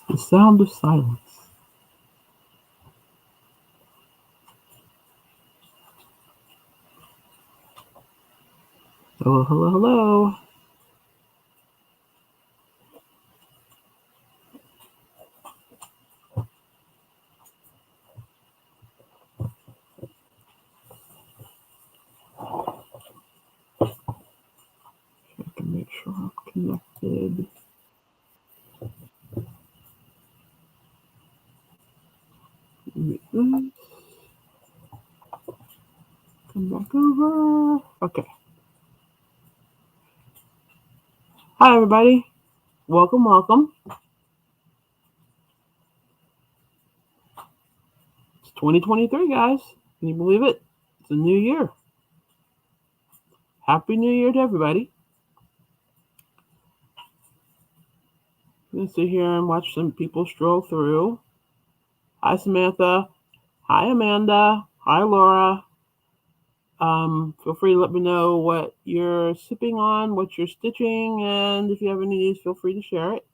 The sound of silence. Hello, hello, hello. I can make sure I'm connected. Come back over. Okay. Hi, everybody. Welcome, welcome. It's 2023, guys. Can you believe it? It's a new year. Happy New Year to everybody. I'm going to sit here and watch some people stroll through. Hi, Samantha. Hi, Amanda. Hi, Laura. Feel free to let me know what you're sipping on, what you're stitching, and if you have any news, feel free to share it.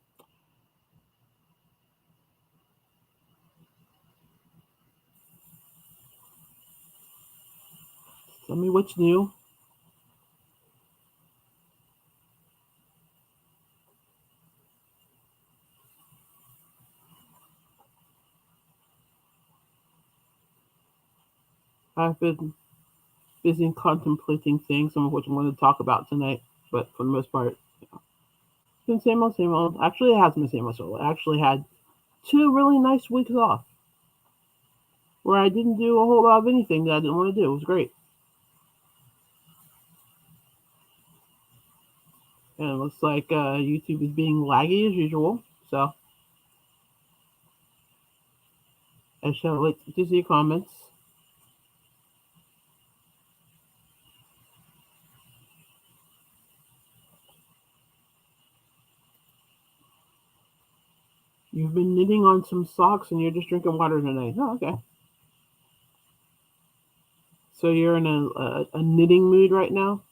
Tell me what's new. I've been busy contemplating things, some of which I'm going to talk about tonight, but for the most part, it's been same old, same old. Actually, it hasn't been same old, same old. I actually had 2 really nice weeks off where I didn't do a whole lot of anything that I didn't want to do. It was great. And it looks like YouTube is being laggy as usual, so I shall wait to see your comments. You've been knitting on some socks and you're just drinking water tonight. Oh, okay. So you're in a knitting mood right now?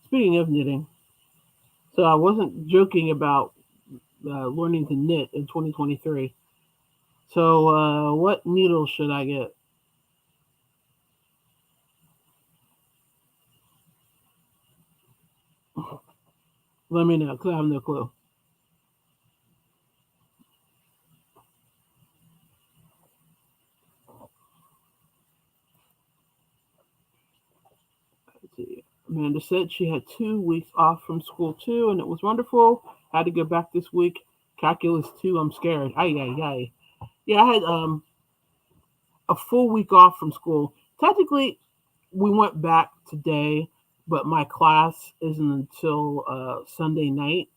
Speaking of knitting, so I wasn't joking about learning to knit in 2023. So what needles should I get? Let me know, because I have no clue. Let's see. Amanda said she had 2 weeks off from school too, and it was wonderful. Had to go back this week. Calculus 2, I'm scared. Ay, ay, ay. Yeah, I had a full week off from school. Technically, we went back today, but my class isn't until Sunday night.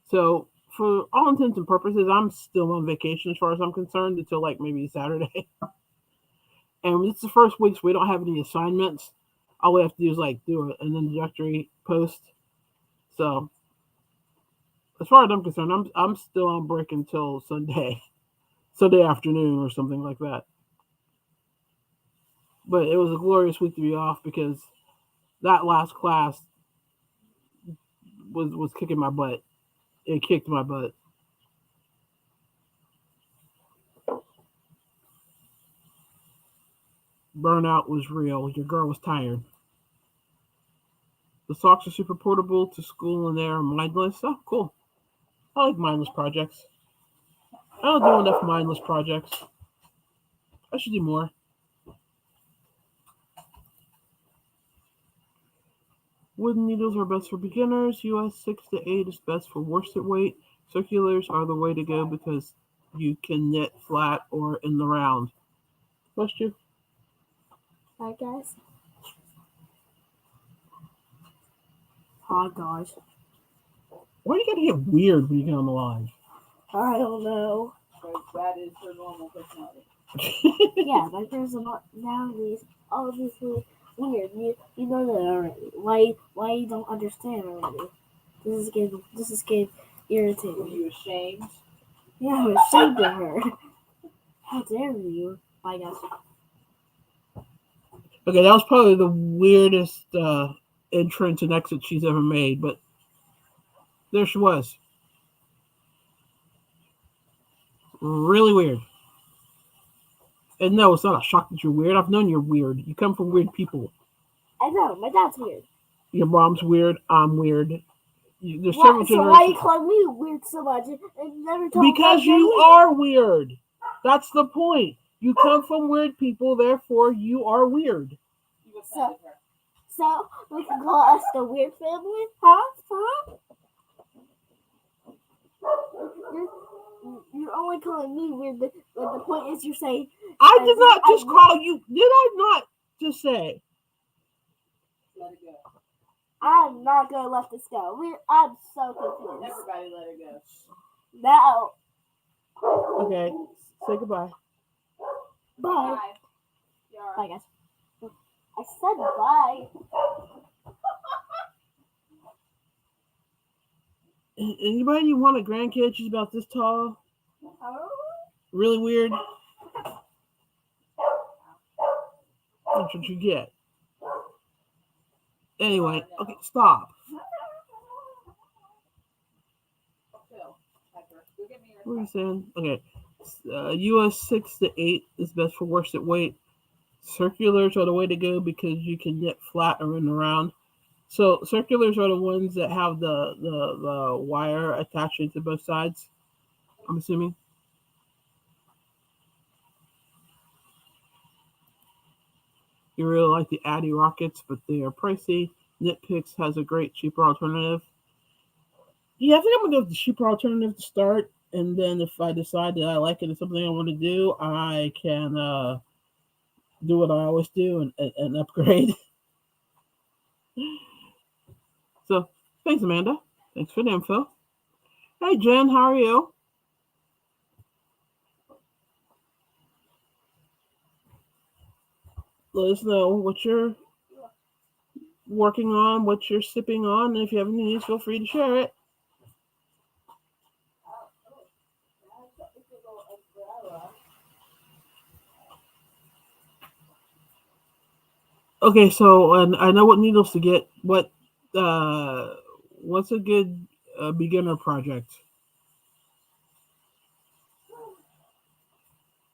So, for all intents and purposes, I'm still on vacation as far as I'm concerned until like maybe Saturday. And it's the first week, so we don't have any assignments. All we have to do is like do an introductory post. So, as far as I'm concerned, I'm still on break until Sunday afternoon or something like that. But it was a glorious week to be off because that last class was kicking my butt. It kicked my butt. Burnout was real. Your girl was tired. The socks are super portable to school and they're mindless. Oh, cool. I like mindless projects. I don't do enough mindless projects. I should do more. Wooden needles are best for beginners. US 6 to 8 is best for worsted weight. Circulars are the way to go because you can knit flat or in the round. Bless you. Hi guys. Hi guys. Why do you gotta get weird when you get on the live? I don't know. Because that is her normal personality. Yeah, my personality is obviously weird. You know that already. Why you don't understand already? This is getting Were irritating. you ashamed? Yeah, I'm ashamed of her. How dare you? Bye guys. Okay, that was probably the weirdest entrance and exit she's ever made, but there she was. Really weird. And no, it's not a shock that you're weird. I've known you're weird. You come from weird people. I know, my dad's weird. Your mom's weird. I'm weird. There's What? several So why you generations. call me weird so much and never told me Because you're you weird? are weird. That's the point. You come from weird people, therefore you are weird. You offended her. So we can call us the weird family, huh? Huh? You're only calling me weird, but the point is you're saying I did not just call you. Did I not just say? Let it go. I'm not gonna let this go. I'm so confused. Everybody let it go. No. Okay, say goodbye. Bye. Yara. Bye, guys. I said bye. Anybody want a grandkid? She's about this tall. Oh. Really weird. That's what you get. Anyway, okay, stop. Phil, Pepper, go get me your What are you saying? Okay. US 6 to 8 is best for worsted weight. Circulars are the way to go because you can knit flat or in around. So circulars are the ones that have the wire attaching to both sides, I'm assuming. You really like the Addy Rockets, but they are pricey. Knit Picks has a great cheaper alternative. Yeah, I think I'm gonna go with the cheaper alternative to start, and then if I decide that I like it and something I want to do, I can do what I always do and upgrade. So thanks, Amanda. Thanks for the info. Hey, Jen, how are you? Let us know what you're working on, what you're sipping on, and if you have any news, feel free to share it. Okay, so and I know what needles to get. What's a good beginner project?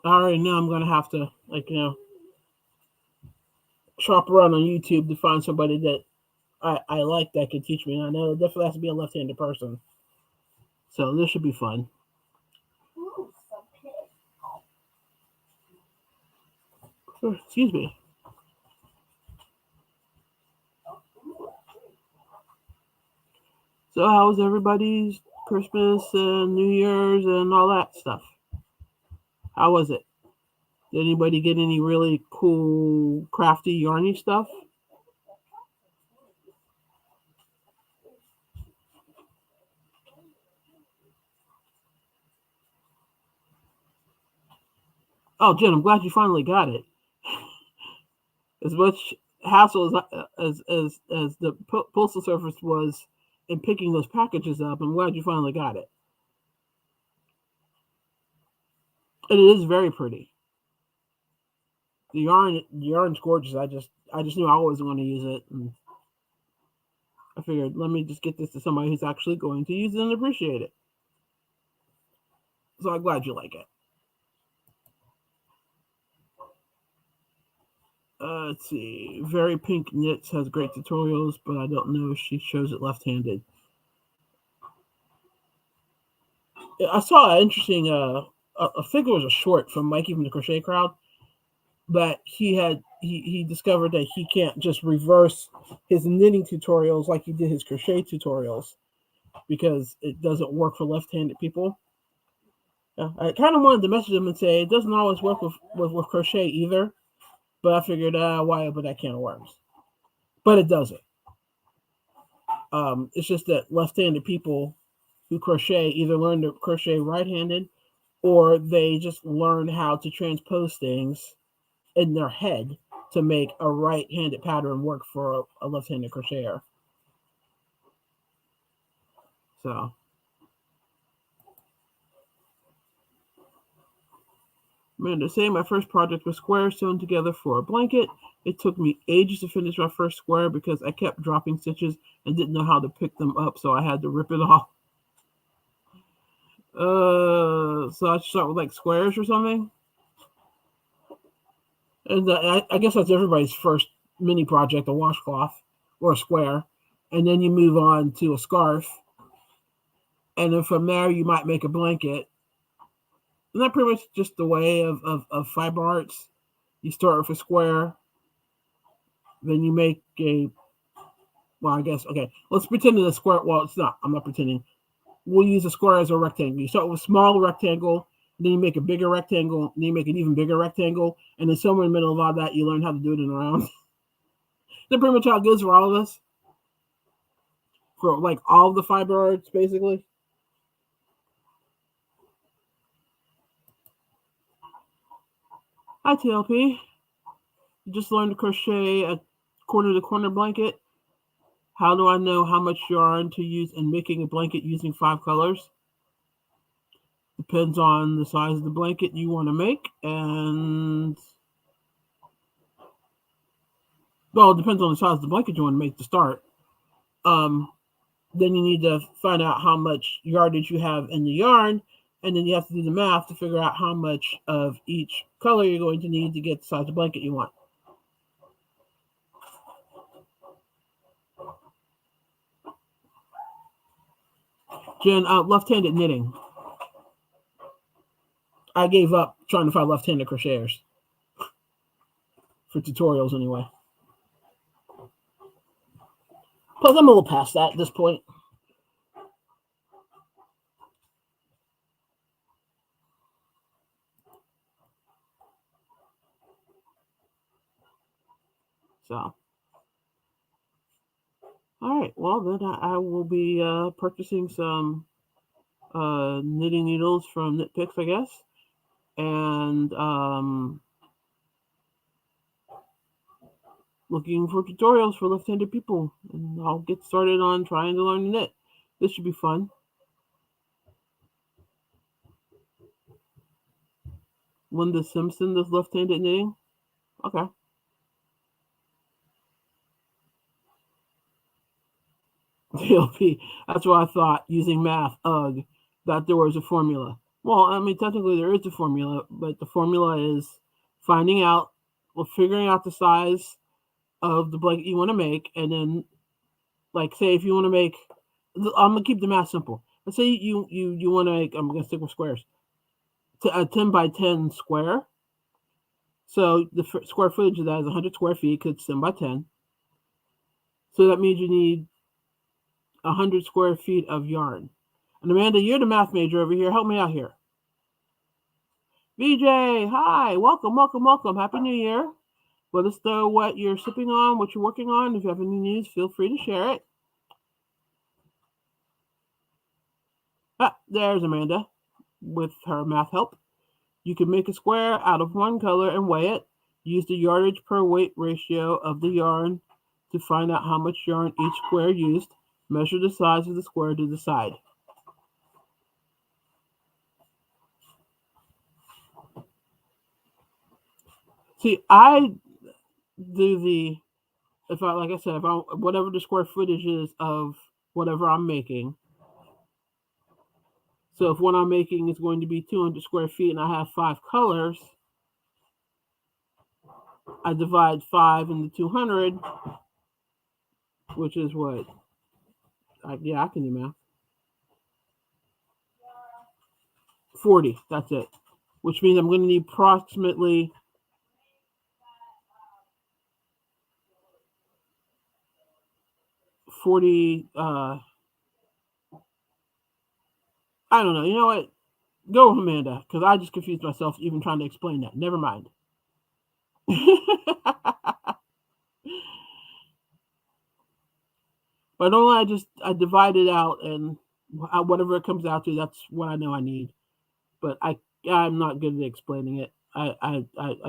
I already know I'm gonna have to shop around on YouTube to find somebody that I like that can teach me. I know it definitely has to be a left-handed person, so this should be fun. Ooh, some pig. Excuse me. So how was everybody's Christmas and New Year's and all that stuff? How was it? Did anybody get any really cool, crafty, yarny stuff? Oh, Jen, I'm glad you finally got it. As much hassle as the postal service was in picking those packages up, I'm glad you finally got it. And it is very pretty. The yarn's gorgeous. I just knew I always want to use it, and I figured let me just get this to somebody who's actually going to use it and appreciate it. So I'm glad you like it. Let's see. Very Pink Knits has great tutorials, but I don't know if she shows it left-handed. I saw an interesting I think it was a short from Mikey from the Crochet Crowd, but he discovered that he can't just reverse his knitting tutorials like he did his crochet tutorials because it doesn't work for left-handed people. I kind of wanted to message him and say it doesn't always work with crochet either, but I figured why open that can of worms? But it doesn't. It's just that left-handed people who crochet either learn to crochet right-handed or they just learn how to transpose things in their head to make a right-handed pattern work for a left-handed crocheter. So, Amanda saying my first project was squares sewn together for a blanket. It took me ages to finish my first square because I kept dropping stitches and didn't know how to pick them up, so I had to rip it off. So I should start with like squares or something. And I guess that's everybody's first mini project, a washcloth or a square. And then you move on to a scarf. And then from there, you might make a blanket. And that's pretty much just the way of fiber arts. You start with a square. Then you make a, well, I guess, okay. Let's pretend that a square, well, it's not. I'm not pretending. We'll use a square as a rectangle. You start with a small rectangle. Then you make a bigger rectangle. Then you make an even bigger rectangle. And then somewhere in the middle of all that, you learn how to do it in a round. That's pretty much how it goes for all of us. For like all of the fiber arts, basically. Hi, TLP. You just learned to crochet a corner-to-corner blanket. How do I know how much yarn to use in making a blanket using 5 colors? Depends on the size of the blanket you want to make, and well, it depends on the size of the blanket you want to make to start. Then you need to find out how much yardage you have in the yarn, and then you have to do the math to figure out how much of each color you're going to need to get the size of blanket you want. Jen, left-handed knitting. I gave up trying to find left-handed crocheters. For tutorials, anyway. Plus, I'm a little past that at this point. So, all right. Well, then I will be purchasing some knitting needles from Knit Picks, I guess, and looking for tutorials for left-handed people, and I'll get started on trying to learn to knit. This should be fun. Linda Simpson does left-handed knitting. Okay. TLP. That's what I thought using math. Ugh, that there was a formula. Well, I mean, technically there is a formula, but the formula is finding out, well, figuring out the size of the blanket you want to make, and then, like, say if you want to make, I'm gonna keep the math simple. Let's say you want to make, I'm gonna stick with squares, a 10 by 10 square. So the square footage of that is 100 square feet because it's 10 by 10. So that means you need 100 square feet of yarn. And Amanda, you're the math major over here. Help me out here. VJ, hi. Welcome, welcome, welcome. Happy New Year. Let us know what you're sipping on, what you're working on. If you have any news, feel free to share it. There's Amanda with her math help. You can make a square out of one color and weigh it. Use the yardage per weight ratio of the yarn to find out how much yarn each square used. Measure the size of the square to decide. See, I do the, if I, like I said, if I, whatever the square footage is of whatever I'm making. So if what I'm making is going to be 200 square feet and I have 5 colors, I divide 5 into 200, which is what? Yeah, I can do math. 40, that's it. Which means I'm going to need approximately 40, I don't know. You know what? Go with Amanda, because I just confused myself even trying to explain that. Never mind. But only I divide it out, and whatever it comes out to, that's what I know I need. But I'm not good at explaining it. I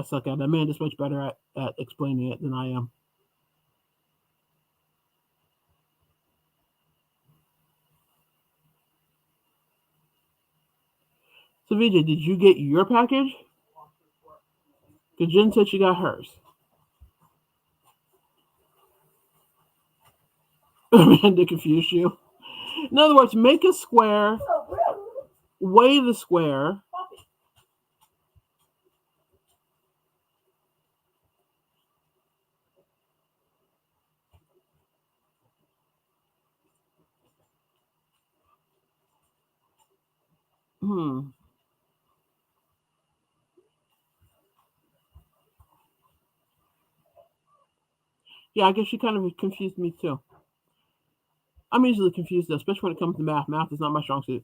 suck at it. Amanda's much better at explaining it than I am. So Vijay, did you get your package? Because Jen said she got hers. Amanda confused you. In other words, make a square, weigh the square. Hmm. Yeah, I guess you kind of confused me too. I'm easily confused, though, especially when it comes to math. Math is not my strong suit.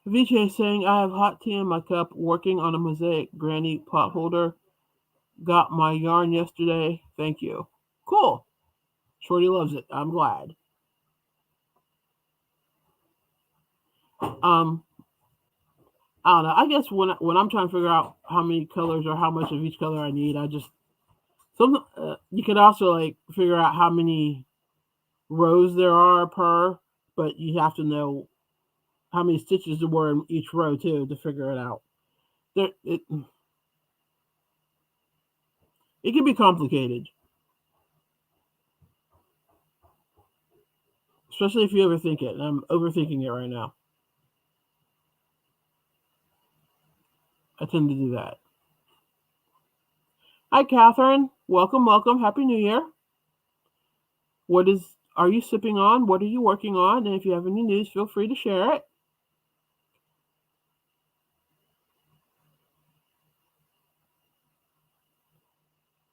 VJ saying, I have hot tea in my cup, working on a mosaic granny pot holder. Got my yarn yesterday. Thank you. Cool. Shorty loves it. I'm glad. Um, I don't know. I guess when I'm trying to figure out how many colors or how much of each color I need, I just you could also like figure out how many rows there are per, but you have to know how many stitches there were in each row too to figure it out. There, it can be complicated, especially if you overthink it. And I'm overthinking it right now. I tend to do that. Hi, Catherine. Welcome, welcome. Happy New Year. Are you sipping on? What are you working on? And if you have any news, feel free to share it.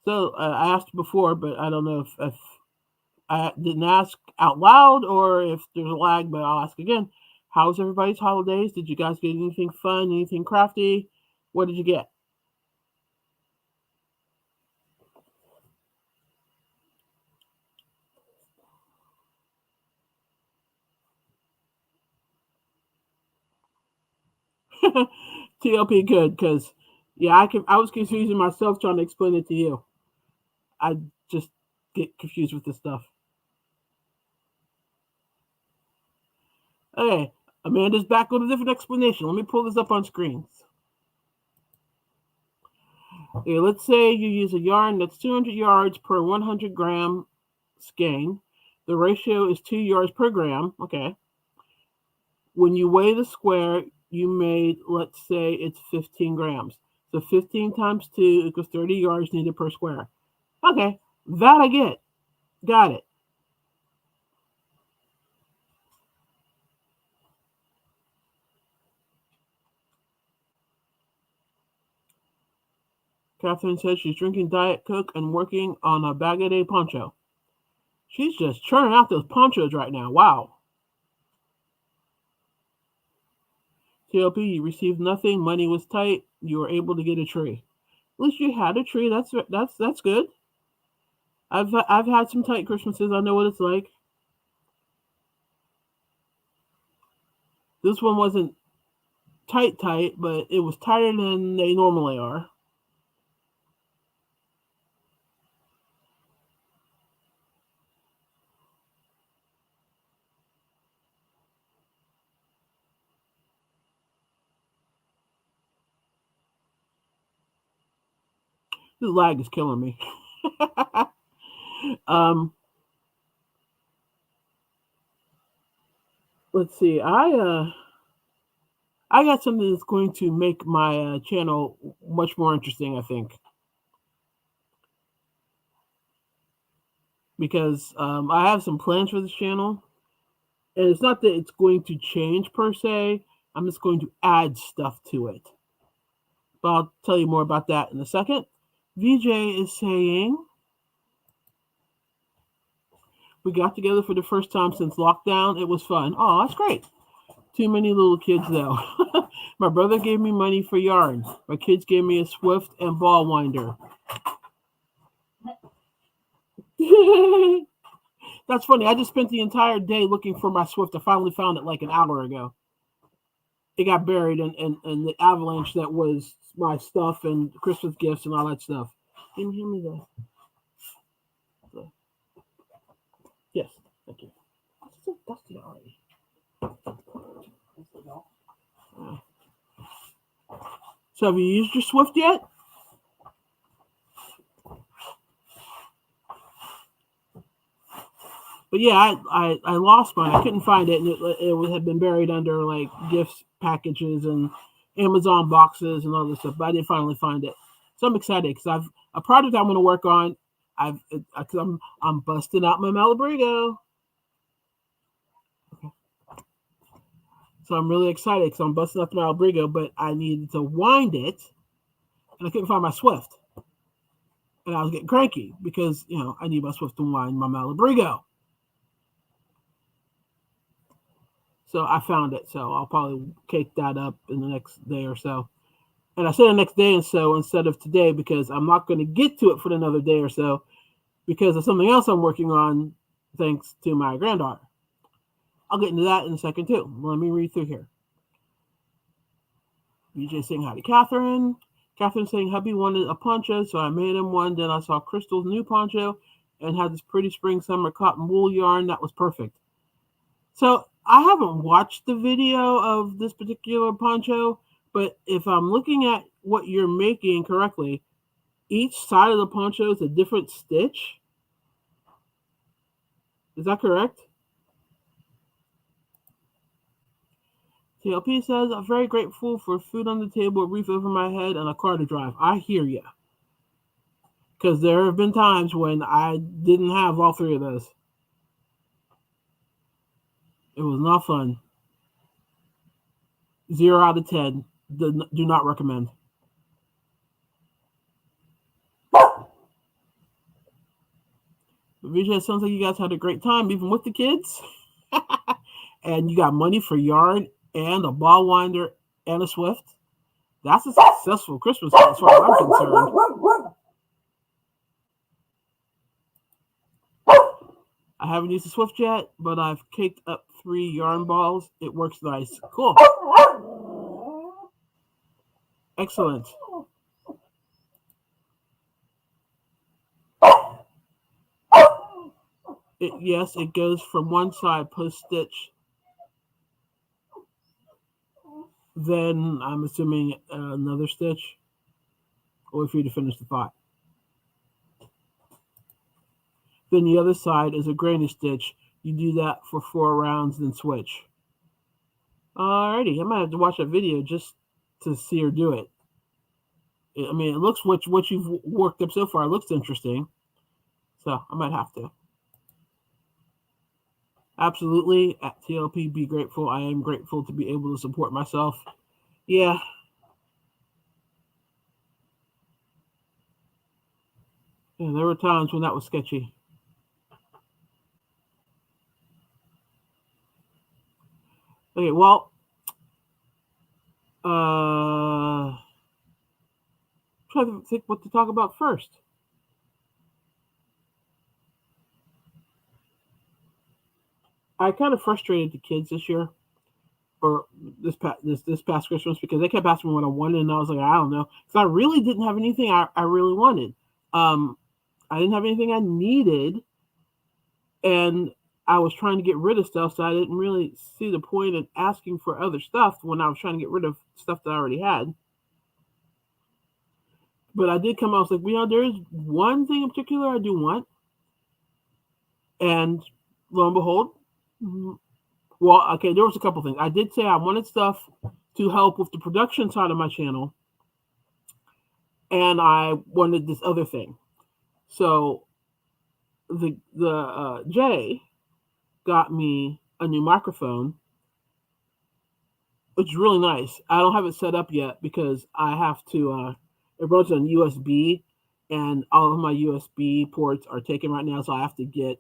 So I asked before, but I don't know if I didn't ask out loud or if there's a lag, but I'll ask again. How's everybody's holidays? Did you guys get anything fun, anything crafty? What did you get? TLP good, because yeah, I was confusing myself trying to explain it to you. I just get confused with this stuff. Okay, Amanda's back with a different explanation. Let me pull this up on screens. Okay, let's say you use a yarn that's 200 yards per 100 gram skein. The ratio is 2 yards per gram. Okay. When you weigh the square, you made, let's say it's 15 grams. So 15 times 2 equals 30 yards needed per square. Okay, that I get. Got it. Catherine says she's drinking Diet Coke and working on a baguette poncho. She's just churning out those ponchos right now. Wow. TLP, you received nothing. Money was tight. You were able to get a tree. At least you had a tree. That's good. I've had some tight Christmases. I know what it's like. This one wasn't tight, but it was tighter than they normally are. This lag is killing me. um, let's see. I got something that's going to make my channel much more interesting. I think because I have some plans for this channel, and it's not that it's going to change per se. I'm just going to add stuff to it. But I'll tell you more about that in a second. VJ is saying we got together for the first time since lockdown. It was fun. Oh, that's great. Too many little kids, though. My brother gave me money for yarn. My kids gave me a Swift and ball winder. That's funny. I just spent the entire day looking for my Swift. I finally found it like an hour ago. It got buried in the avalanche that was my stuff and Christmas gifts and all that stuff. Can you hear me the yes, thank you. It's so dusty already. So have you used your Swift yet? But yeah, I lost mine. I couldn't find it, and it had been buried under like gifts packages and Amazon boxes and all this stuff. But I did finally find it, so I'm excited because I've a project I'm going to work on. Because I'm busting out my Malabrigo, so I'm really excited because I'm busting out the Malabrigo, but I needed to wind it, and I couldn't find my Swift, and I was getting cranky because I need my Swift to wind my Malabrigo. So I found it. So I'll probably cake that up in the next day or so. And I say the next day and so instead of today because I'm not going to get to it for another day or so because of something else I'm working on thanks to my granddaughter. I'll get into that in a second too. Let me read through here. BJ saying hi to Catherine. Catherine saying hubby wanted a poncho, so I made him one. Then I saw Crystal's new poncho and had this pretty spring summer cotton wool yarn that was perfect. So I haven't watched the video of this particular poncho, but if I'm looking at what you're making correctly, each side of the poncho is a different stitch. Is that correct? TLP says, I'm very grateful for food on the table, a roof over my head, and a car to drive. I hear you. Because there have been times when I didn't have all three of those. It was not fun. 0 out of 10. Do not recommend. Vijay, it sounds like you guys had a great time, even with the kids. And you got money for yarn and a ball winder and a Swift. That's a successful Christmas as far as I'm concerned. I haven't used the Swift yet, but I've caked up 3 yarn balls. It works nice. Cool. Excellent. Yes, it goes from one side post stitch. Then I'm assuming another stitch, or for you to finish the thought. Then the other side is a granny stitch. You do that for 4 rounds, then switch. Alrighty, I might have to watch that video just to see her do it. I mean, it looks what you've worked up so far looks interesting, so I might have to. Absolutely, at TLP, be grateful. I am grateful to be able to support myself. Yeah. Yeah, there were times when that was sketchy. Okay, well, try to think what to talk about first. I kind of frustrated the kids this year, or this past Christmas, because they kept asking me what I wanted, and I was like, I don't know, because I really didn't have anything I really wanted. I didn't have anything I needed, and I was trying to get rid of stuff, so I didn't really see the point in asking for other stuff when I was trying to get rid of stuff that I already had. But I did come out, I was like, there's one thing in particular I do want, and lo and behold, well, okay, there was a couple things. I did say I wanted stuff to help with the production side of my channel, and I wanted this other thing. So the Jay got me a new microphone, which is really nice. I don't have it set up yet because I have to. It runs on USB, and all of my USB ports are taken right now, so I have to get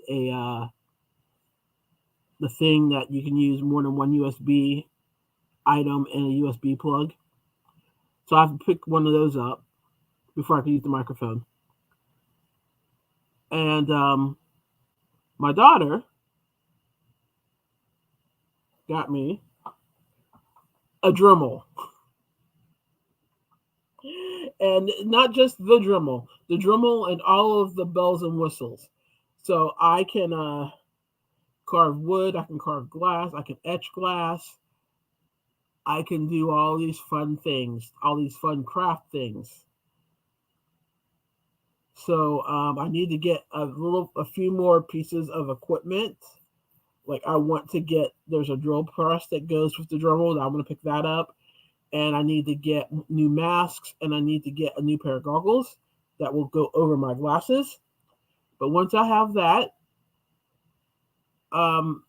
the thing that you can use more than one USB item and a USB plug. So I have to pick one of those up before I can use the microphone. And my daughter got me a Dremel. And not just the Dremel and all of the bells and whistles. So I can carve wood, I can carve glass, I can etch glass, I can do all these fun things, all these fun craft things. So I need to get a few more pieces of equipment. Like I want to get there's a drill press that goes with the Dremel. I'm gonna pick that up, and I need to get new masks, and I need to get a new pair of goggles that will go over my glasses. But once I have that,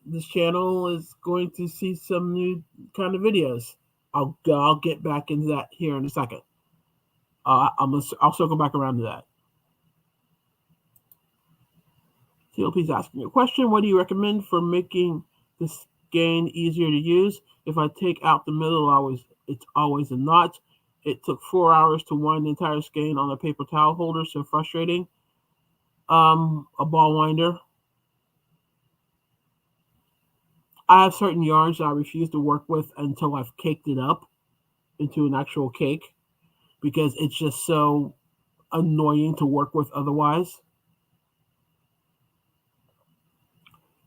this channel is going to see some new kind of videos. I'll get back into that here in a second. I'll circle back around to that. TLP's asking you a question. What do you recommend for making this skein easier to use? If I take out the middle, it's always a knot. It took 4 hours to wind the entire skein on a paper towel holder. So frustrating. A ball winder. I have certain yarns that I refuse to work with until I've caked it up into an actual cake because it's just so annoying to work with otherwise.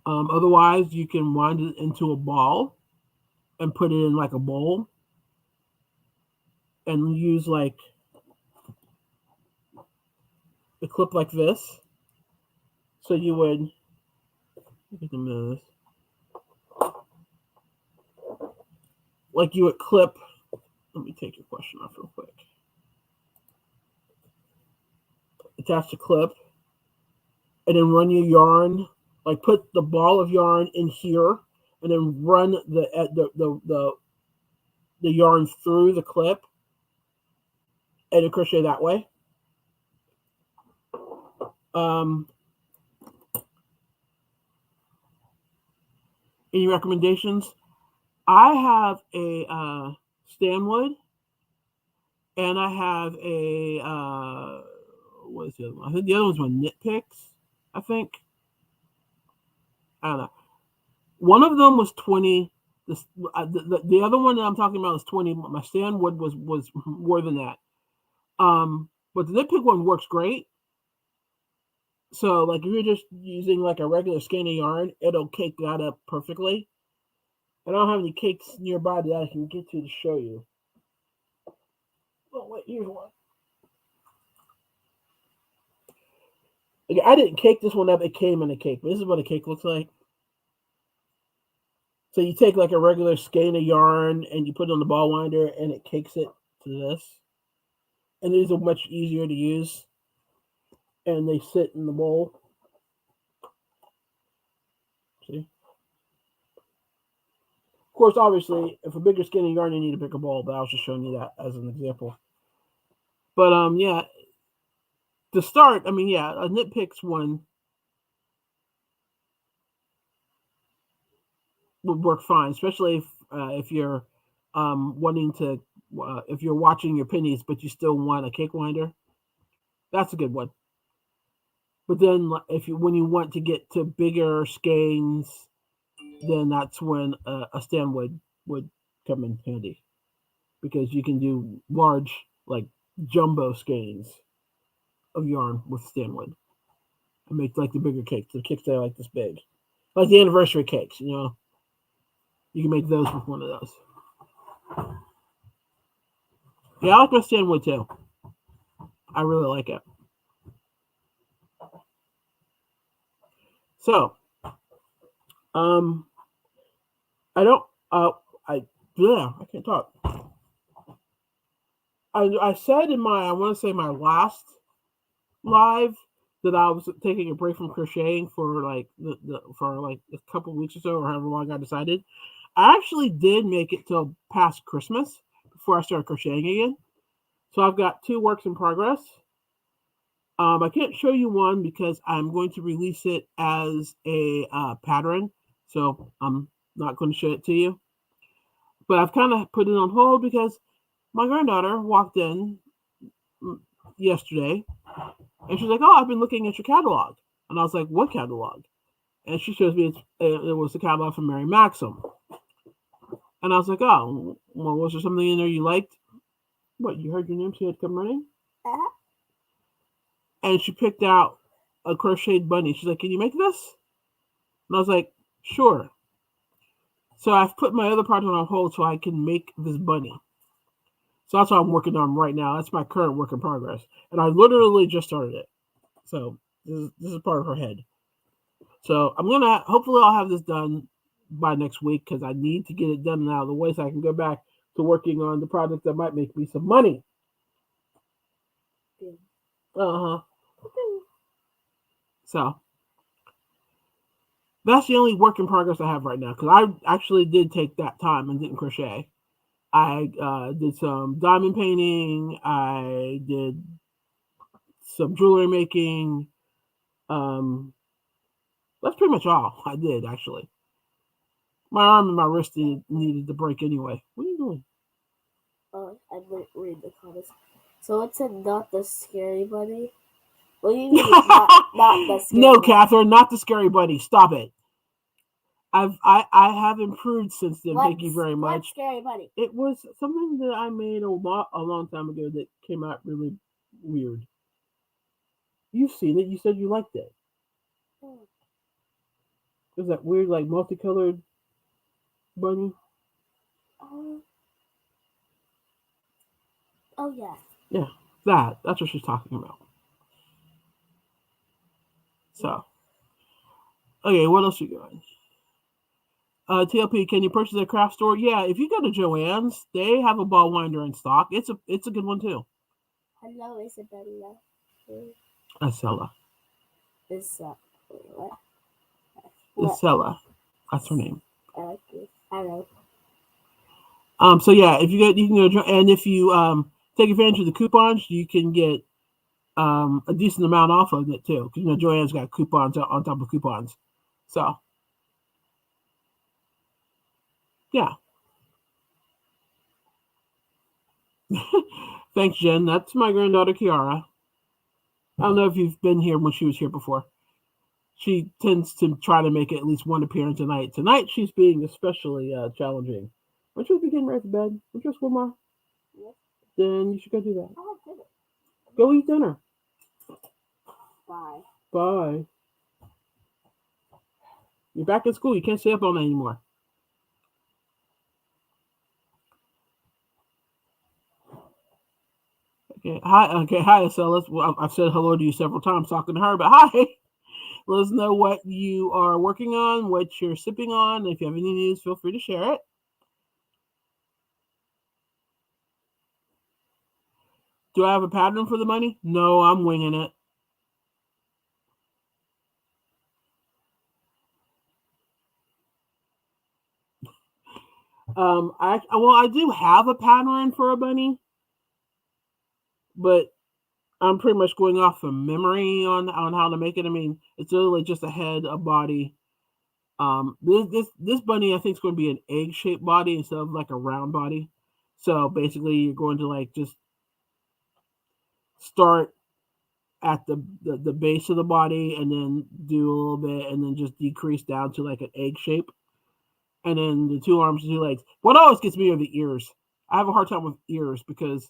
Otherwise, you can wind it into a ball and put it in like a bowl and use like a clip like this. So you would look at this. Like you would clip. Let me take your question off real quick. Attach the clip and then run your yarn. Like put the ball of yarn in here and then run the yarn through the clip and then crochet that way. Any recommendations? I have a Stanwood and I have a what is the other one? I think the other one's my Knit Picks, I think. I don't know. One of them was 20. The other one that I'm talking about is 20. My Stanwood was more than that. But the Knit Pick one works great. So, like, if you're just using like a regular skein of yarn, it'll cake that up perfectly. I don't have any cakes nearby that I can get to show you. Oh wait, here's one. Okay, I didn't cake this one up. It came in a cake, but this is what a cake looks like. So you take like a regular skein of yarn and you put it on the ball winder and it cakes it to this. And these are much easier to use. And they sit in the bowl. See? Of course, obviously, if a bigger skein of yarn, you need a bigger bowl, but I was just showing you that as an example. But yeah, to start, I mean, yeah, a Knit Picks one would work fine, especially if you're wanting to, if you're watching your pennies, but you still want a cake winder. That's a good one. But then, when you want to get to bigger skeins, then that's when a Stanwood would come in handy because you can do large, like jumbo skeins of yarn with Stanwood and make like the bigger cakes. The cakes that are like this big, like the anniversary cakes. You know, you can make those with one of those. Yeah, I like my Stanwood too. I really like it. So, I don't. I can't talk. I said in I want to say my last live that I was taking a break from crocheting for like for like a couple of weeks or so, or however long I decided. I actually did make it till past Christmas before I started crocheting again. So I've got 2 works in progress. I can't show you one because I'm going to release it as a pattern. So I'm not going to show it to you. But I've kind of put it on hold because my granddaughter walked in yesterday and she's like, "Oh, I've been looking at your catalog." And I was like, "What catalog?" And she shows me it was the catalog from Mary Maxim. And I was like, "Oh, well, was there something in there you liked?" "What, you heard your name? She had come running?" Uh-huh. And she picked out a crocheted bunny. She's like, "Can you make this?" And I was like, "Sure." So I've put my other project on hold so I can make this bunny. So that's what I'm working on right now. That's my current work in progress. And I literally just started it. So this is part of her head. So I'm gonna hopefully I'll have this done by next week because I need to get it done and out of the way so I can go back to working on the project that might make me some money. Good. Uh huh. So that's the only work in progress I have right now because I actually did take that time and didn't crochet. I did some diamond painting. I did some jewelry making. Um, that's pretty much all I did actually. My arm and my wrist needed to break anyway. What are you doing? Oh, I might read the comments. So it said not the scary bunny. What do you mean it's not the scary No, bunny? Catherine, not the scary buddy. Stop it. I have improved since then. Thank you very What's much. scary bunny? It was something that I made a long time ago that came out really weird. You've seen it. You said you liked it. Oh, It was that weird like multicolored bunny. oh, oh yeah. Yeah, that's what she's talking about. So okay, what else you got? TLP, can you purchase a craft store? Yeah, if you go to Joann's, they have a ball winder in stock. It's a good one too. Hello, Isabella. Acela. Is wait, what? Acela. That's her name. I know. So yeah, if you get you can go and if you take advantage of the coupons, you can get a decent amount off of it too. Because Joann's got coupons on top of coupons. So yeah. Thanks, Jen. That's my granddaughter Kiara. I don't know if you've been here when she was here before. She tends to try to make at least one appearance a night. Tonight she's being especially challenging. Aren't you getting ready for bed? Aren't you school tomorrow? Yes. Then you should go do that. I have dinner. Go eat dinner. Bye. Bye. You're back in school. You can't stay up all night anymore. Okay. Hi. Okay. Hi, Acela. Well, I've said hello to you several times talking to her, but hi. Let us know what you are working on, what you're sipping on. If you have any news, feel free to share it. Do I have a pattern for the money? No, I'm winging it. I do have a pattern for a bunny, but I'm pretty much going off of memory on how to make it. I mean, it's literally just a head, a body. This bunny I think is going to be an egg shaped body instead of like a round body. So basically, you're going to like just start at the base of the body and then do a little bit and then just decrease down to like an egg shape. And then the two arms and two legs. What always gets me are the ears. I have a hard time with ears because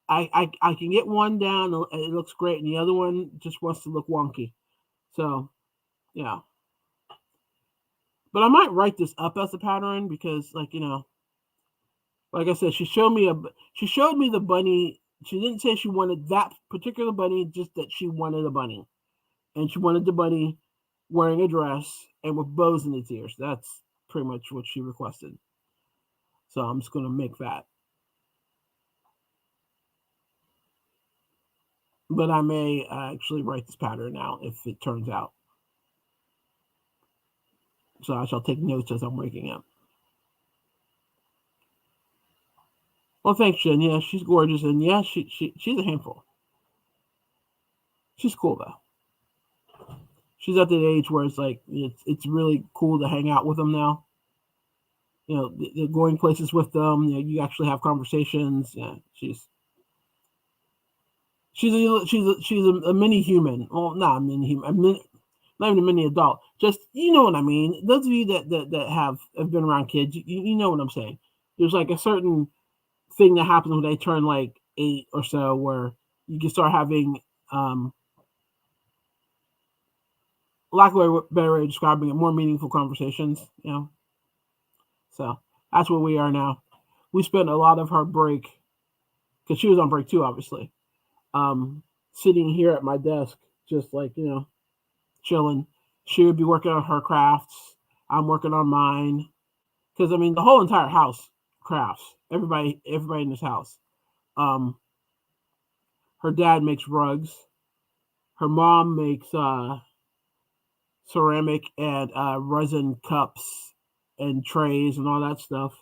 I can get one down and it looks great, and the other one just wants to look wonky. So, yeah. But I might write this up as a pattern because, like I said, she showed me the bunny. She didn't say she wanted that particular bunny, just that she wanted a bunny, and she wanted the bunny wearing a dress and with bows in its ears. That's pretty much what she requested. So I'm just gonna make that. But I may actually write this pattern out if it turns out. So I shall take notes as I'm waking up. Well, thanks, Jen. Yeah, she's gorgeous, and yeah, she's a handful. She's cool though. She's at the age where it's like it's really cool to hang out with them now. They're going places with them. You actually have conversations. Yeah, she's a mini human. Well, not a mini human. Not even a mini adult. Just you know what I mean. Those of you that have been around kids, you know what I'm saying. There's like a certain thing that happens when they turn like 8 or so, where you can start having lack of a better way of describing it, more meaningful conversations. So that's where we are now. We spent a lot of her break because she was on break too, obviously. Sitting here at my desk just like, chilling. She would be working on her crafts. I'm working on mine. Because I mean, the whole entire house crafts. Everybody in this house. Um, her dad makes rugs. Her mom makes ceramic and resin cups and trays and all that stuff.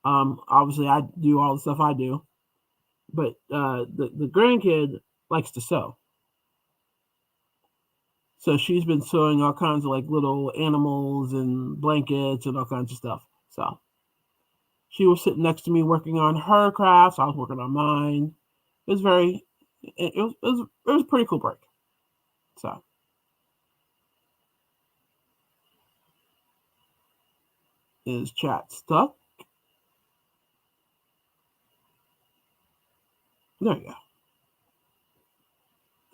Obviously, I do all the stuff I do, but the grandkid likes to sew, so she's been sewing all kinds of like little animals and blankets and all kinds of stuff. So she was sitting next to me working on her crafts. I was working on mine. It was very, it was a pretty cool break. So is chat stuck? There you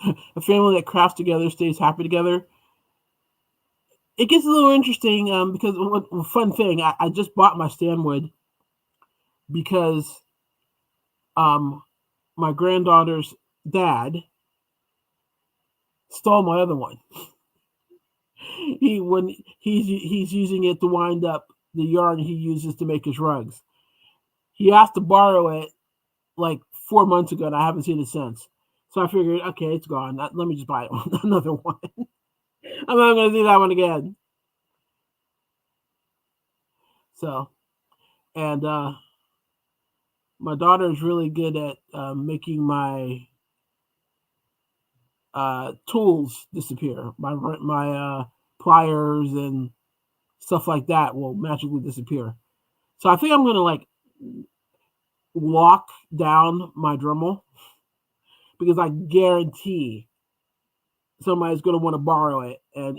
go. A family that crafts together stays happy together. It gets a little interesting because fun thing, I just bought my stand wood because um, my granddaughter's dad stole my other one. He's using it to wind up the yarn he uses to make his rugs. He asked to borrow it like 4 months ago, and I haven't seen it since. So I figured, okay, it's gone. Let me just buy another one. I'm not going to see that one again. So, and my daughter is really good at making my tools disappear. My pliers and stuff like that will magically disappear. So I think I'm going to like lock down my Dremel because I guarantee somebody's going to want to borrow it, and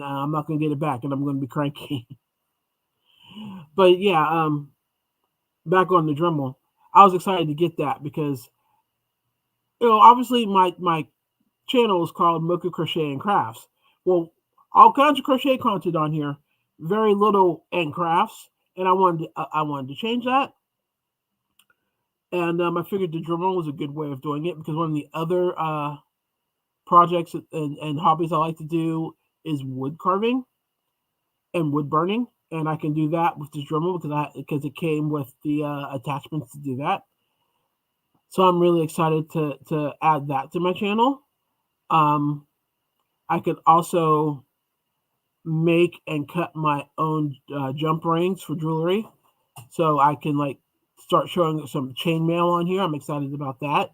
I'm not going to get it back, and I'm going to be cranky. But yeah, back on the Dremel, I was excited to get that because obviously my channel is called Mocha Crochet and Crafts. Well, all kinds of crochet content on here, very little and crafts, and I wanted to change that. And I figured the Dremel was a good way of doing it because one of the other projects and hobbies I like to do is wood carving and wood burning, and I can do that with this Dremel because it came with the attachments to do that. So I'm really excited to add that to my channel. I could also make and cut my own jump rings for jewelry, so I can like start showing some chainmail on here. I'm excited about that.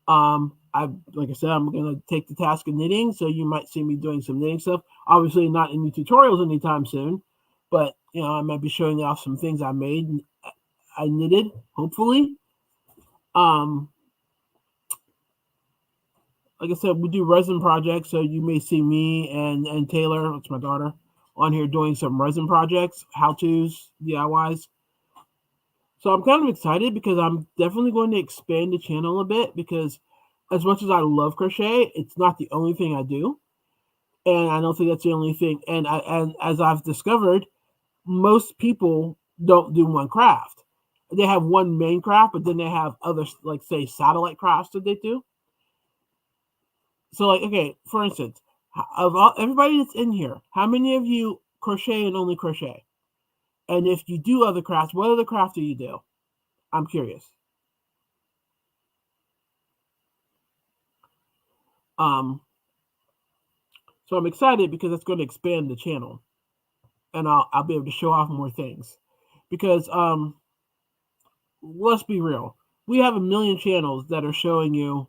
Like I said, I'm gonna take the task of knitting, so you might see me doing some knitting stuff. Obviously, not any tutorials anytime soon, but I might be showing off some things I made, I knitted, hopefully. Like I said, we do resin projects, so you may see me and Taylor, that's my daughter, on here doing some resin projects, how-tos, DIYs. So I'm kind of excited because I'm definitely going to expand the channel a bit because as much as I love crochet, it's not the only thing I do. And I don't think that's the only thing. And as I've discovered, most people don't do one craft. They have one main craft, but then they have others, like say satellite crafts that they do. So like, okay, for instance, of everybody that's in here, how many of you crochet and only crochet? And if you do other crafts, what other craft do you do? I'm curious. So I'm excited because it's going to expand the channel, and I'll be able to show off more things. Because let's be real, we have a million channels that are showing you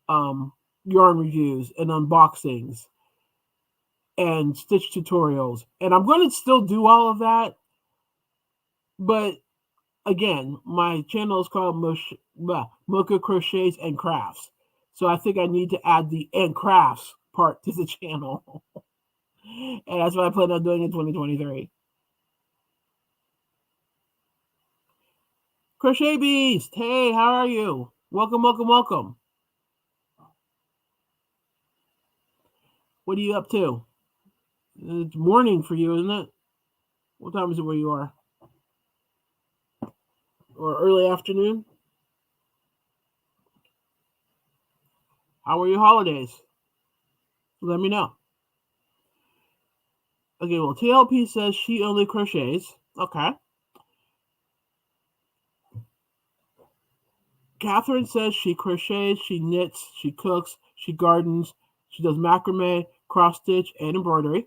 yarn reviews and unboxings and stitch tutorials, and I'm going to still do all of that. But again, my channel is called Mocha Crochets and Crafts, so I think I need to add the and crafts part to the channel. And that's what I plan on doing in 2023. Crochet Beast, hey, how are you? Welcome, welcome, welcome. What are you up to? It's morning for you, isn't it? What time is it where you are? Or early afternoon? How were your holidays? Let me know. Okay, well, TLP says she only crochets. Okay. Catherine says she crochets, she knits, she cooks, she gardens, she does macrame, cross stitch, and embroidery.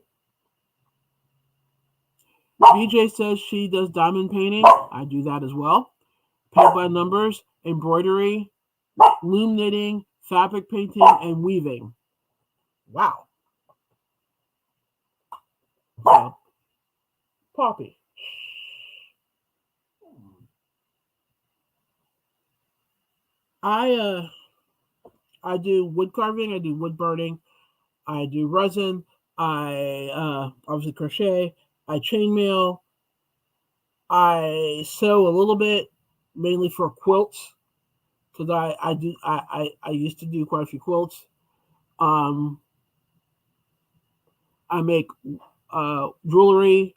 BJ says she does diamond painting. I do that as well. Paint by numbers, embroidery, loom knitting, fabric painting, and weaving. Wow. So, Poppy. I I do wood carving, I do wood burning, I do resin, I obviously crochet, I chainmail, I sew a little bit, mainly for quilts, because I used to do quite a few quilts. Um, I make jewelry.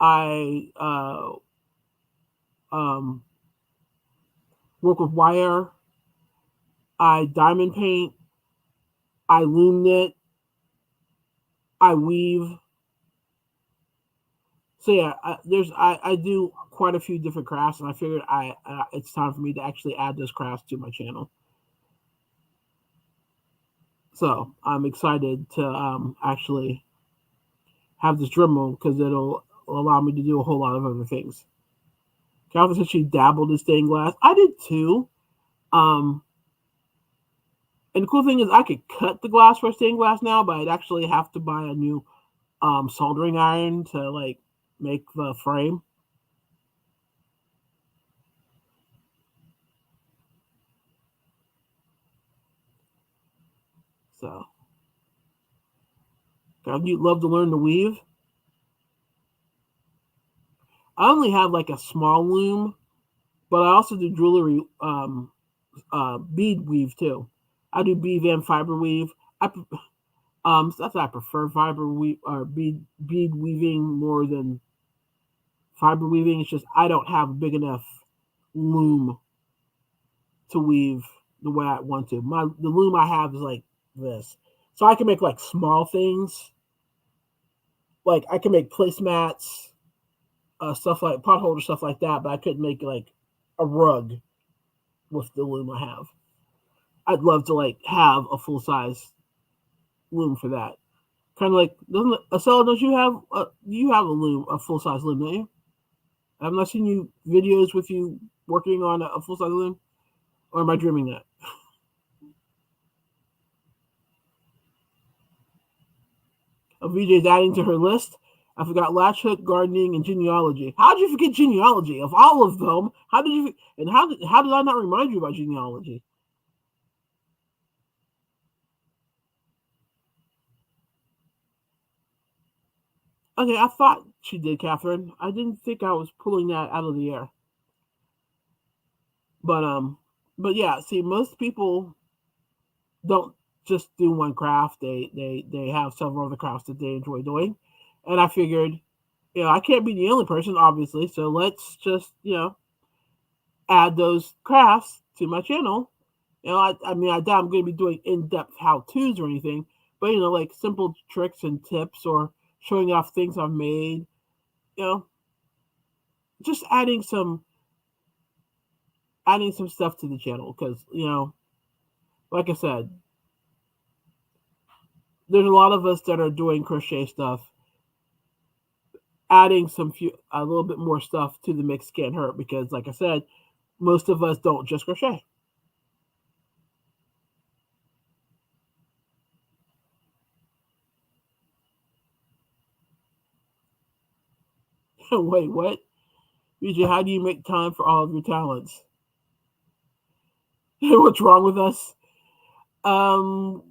I um, work with wire. I diamond paint. I loom knit. I weave. So yeah, I do quite a few different crafts, and I figured it's time for me to actually add those crafts to my channel. So I'm excited to actually have this Dremel because it'll allow me to do a whole lot of other things. Calvin said she dabbled in stained glass. I did too. Um, and the cool thing is I could cut the glass for stained glass now, but I'd actually have to buy a new soldering iron to like make the frame. So, you'd love to learn to weave. I only have like a small loom, but I also do jewelry bead weave too. I do bead and fiber weave. That's why I prefer fiber weave or bead weaving more than fiber weaving. It's just I don't have a big enough loom to weave the way I want to. The loom I have is like this, so I can make like small things. Like I can make placemats, stuff like pot holder stuff like that, but I couldn't make like a rug with the loom I have. I'd love to like have a full size loom for that. Kind of like doesn't Acela? Don't you have a loom, a full size loom? Don't you? I've not seen you videos with you working on a full size loom, or am I dreaming that? VJ's adding to her list. I forgot latch hook, gardening, and genealogy. How did you forget genealogy? Of all of them, how did you? And how did I not remind you about genealogy? Okay, I thought she did, Catherine. I didn't think I was pulling that out of the air. But but yeah. See, most people don't just do one craft. They have several other crafts that they enjoy doing, and I figured, I can't be the only person, obviously. So let's just add those crafts to my channel. I mean, I doubt I'm going to be doing in-depth how-tos or anything, but like simple tricks and tips or showing off things I've made. You know, just adding some stuff to the channel because like I said, there's a lot of us that are doing crochet stuff. Adding a little bit more stuff to the mix can't hurt because, like I said, most of us don't just crochet. Wait, what? BJ, how do you make time for all of your talents? What's wrong with us? Um,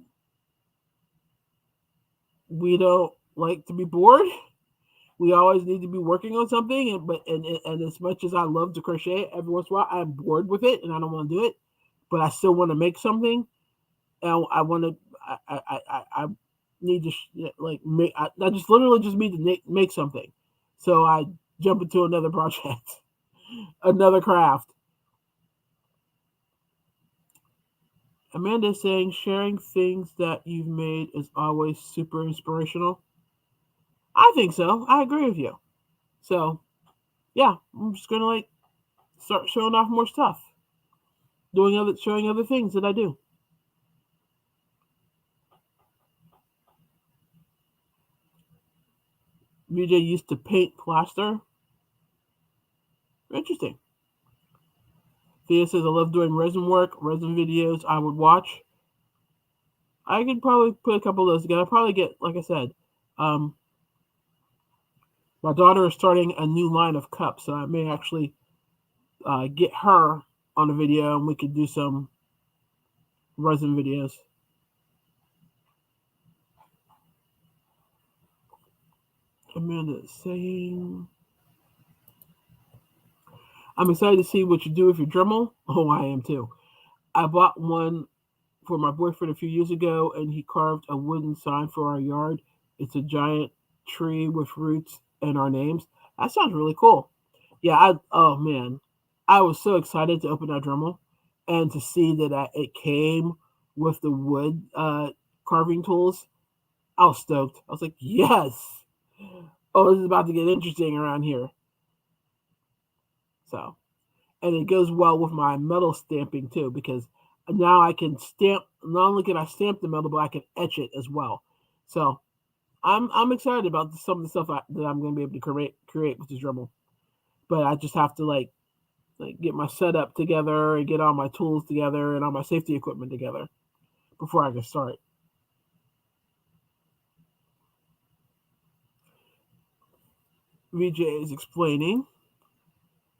we don't like to be bored. We always need to be working on something, and as much as I love to crochet, every once in a while I'm bored with it and I don't want to do it, but I still want to make something. And I want to, I need to like make. I just literally just need to make something, so I jump into another project, another craft. Amanda is saying sharing things that you've made is always super inspirational. I think so. I agree with you. So yeah, I'm just gonna like start showing off more stuff, showing other things that I do. VJ used to paint plaster. Interesting. Thea says I love doing resin work, resin videos. I would watch. I could probably put a couple of those together. I probably get, like I said, um, my daughter is starting a new line of cups, so I may actually get her on a video and we could do some resin videos. Amanda is saying, I'm excited to see what you do with your Dremel. Oh, I am too. I bought one for my boyfriend a few years ago, and he carved a wooden sign for our yard. It's a giant tree with roots and our names. That sounds really cool. Yeah, oh man, I was so excited to open that Dremel and to see that it came with the wood carving tools. I was stoked. I was like, yes. Oh, this is about to get interesting around here. So, and it goes well with my metal stamping too because now I can stamp. Not only can I stamp the metal, but I can etch it as well. So I'm excited about some of the stuff that I'm going to be able to create with this Dremel. But I just have to like get my setup together and get all my tools together and all my safety equipment together before I can start. VJ is explaining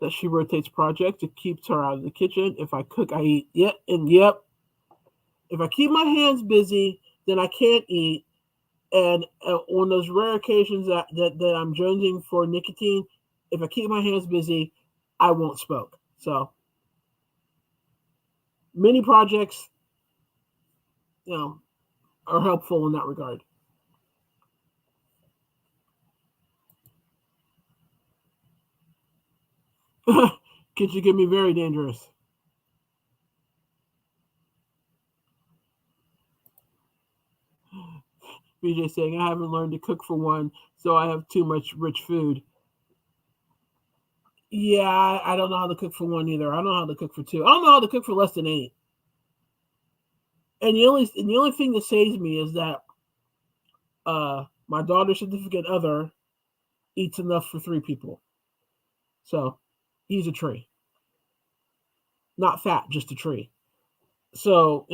that she rotates projects. It keeps her out of the kitchen. If I cook, I eat. Yep, and yep. If I keep my hands busy, then I can't eat. And on those rare occasions that I'm jonesing for nicotine, if I keep my hands busy, I won't smoke. So many projects, you know, are helpful in that regard. Kitchen can be very dangerous. BJ saying, I haven't learned to cook for one, so I have too much rich food. Yeah, I don't know how to cook for one either. I don't know how to cook for two. I don't know how to cook for less than 8. And the only thing that saves me is that my daughter's significant other eats enough for 3 people. So he's a tree. Not fat, just a tree. So,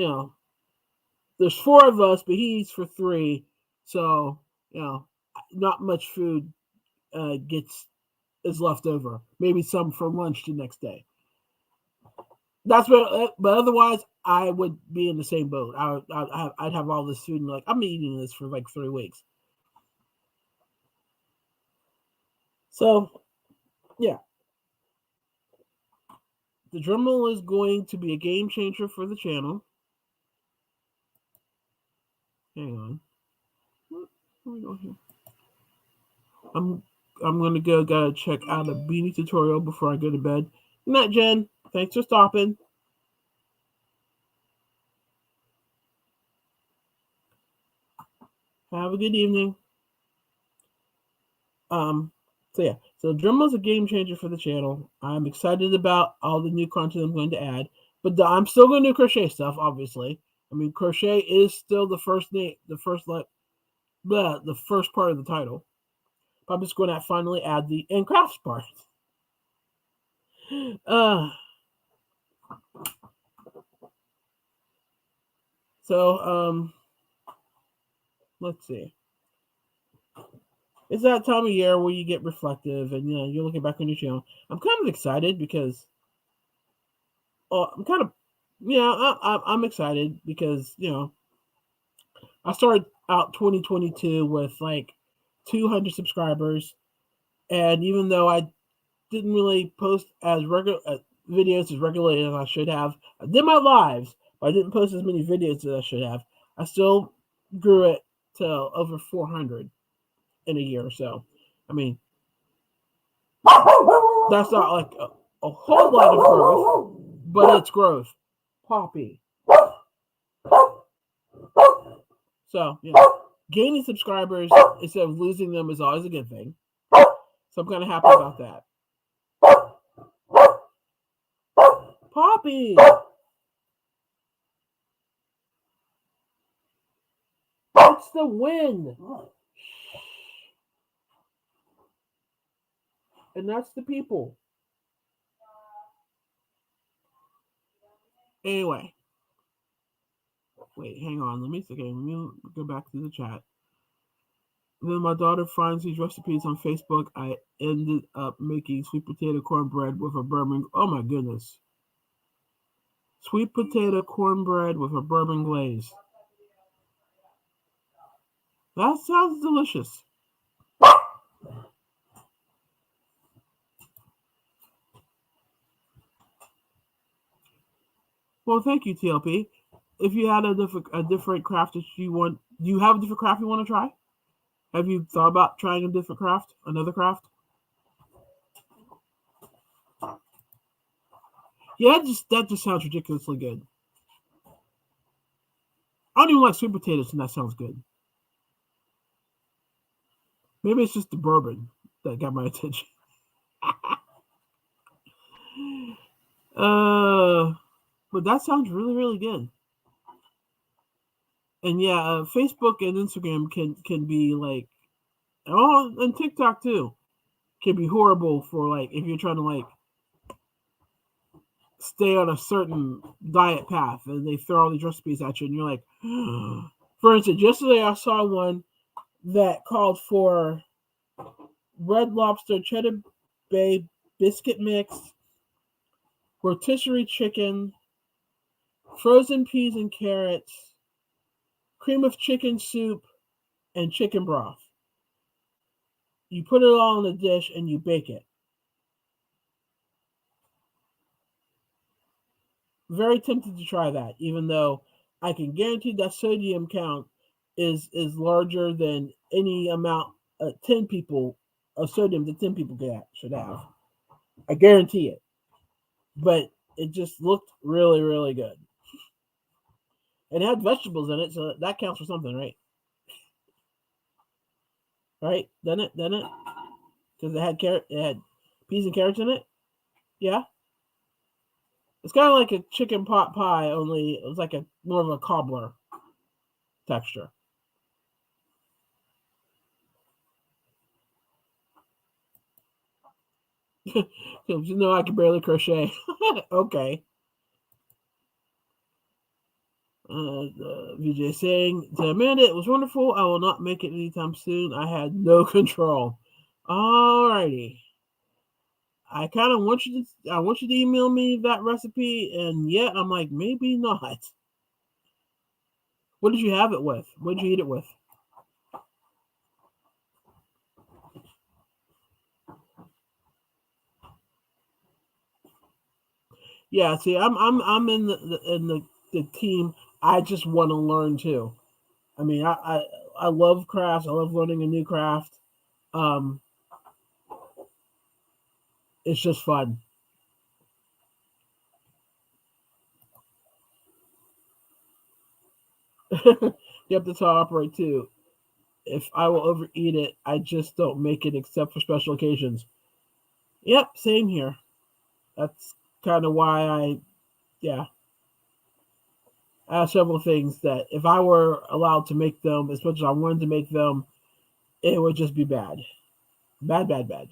there's 4 of us, but he eats for 3. So, not much food is left over. Maybe some for lunch the next day. But otherwise, I would be in the same boat. I'd have all this food and like I'm eating this for like 3 weeks. So, yeah, the Dremel is going to be a game changer for the channel. Hang on. What are we doing here? I'm gonna gotta check out a beanie tutorial before I go to bed. Good night, Jen. Thanks for stopping. Have a good evening. So Dremel's a game changer for the channel. I'm excited about all the new content I'm going to add, but I'm still going to do crochet stuff. Obviously, I mean crochet is still the first part of the title. But I'm just going to finally add the and crafts part. So let's see. It's that time of year where you get reflective and you're looking back on your channel. I'm kind of excited because I'm excited because I started out 2022 with like 200 subscribers, and even though I didn't really post as regular videos as regularly as I should have, I did my lives, but I didn't post as many videos as I should have. I still grew it to over 400 in a year or so. I mean, that's not like a whole lot of growth, but it's growth. Poppy. So yeah, gaining subscribers instead of losing them is always a good thing. So I'm kind of happy about that. Poppy, it's the wind, and that's the people. Anyway, wait, hang on. Let me go back to the chat. Then my daughter finds these recipes on Facebook. I ended up making sweet potato cornbread with a bourbon. Oh my goodness. Sweet potato cornbread with a bourbon glaze. That sounds delicious. Well, thank you, TLP. If you had a different craft that you want, do you have a different craft you want to try? Have you thought about trying a different craft, another craft? Yeah, that just sounds ridiculously good. I don't even like sweet potatoes, and that sounds good. Maybe it's just the bourbon that got my attention. But that sounds really, really good. And yeah, Facebook and Instagram can be like, oh, and TikTok too, can be horrible for like if you're trying to like stay on a certain diet path, and they throw all these recipes at you, and you're like, for instance, yesterday I saw one that called for Red Lobster cheddar bay biscuit mix, rotisserie chicken, frozen peas and carrots, cream of chicken soup, and chicken broth. You put it all in a dish and you bake it. Very tempted to try that, even though I can guarantee that sodium count is larger than any amount 10 people of sodium that 10 people should have. I guarantee it. But it just looked really, really good. It had vegetables in it, so that counts for something, right? Right? Didn't it? Didn't it? Because it had peas and carrots in it. Yeah. It's kind of like a chicken pot pie, only it was like a more of a cobbler texture. You know, I can barely crochet. Okay. VJ saying to Amanda, it was wonderful. I will not make it anytime soon. I had no control. Alrighty. I kind of I want you to email me that recipe, and yet I'm like, maybe not. What did you have it with? What did you eat it with? Yeah, see, I'm in the team. I just want to learn too. I mean, I love crafts. I love learning a new craft. Um, it's just fun. Yep, that's how I operate too. If I will overeat it, I just don't make it except for special occasions. Yep, same here. That's kind of why yeah. I have several things that if I were allowed to make them as much as I wanted to make them, it would just be bad. Bad, bad, bad.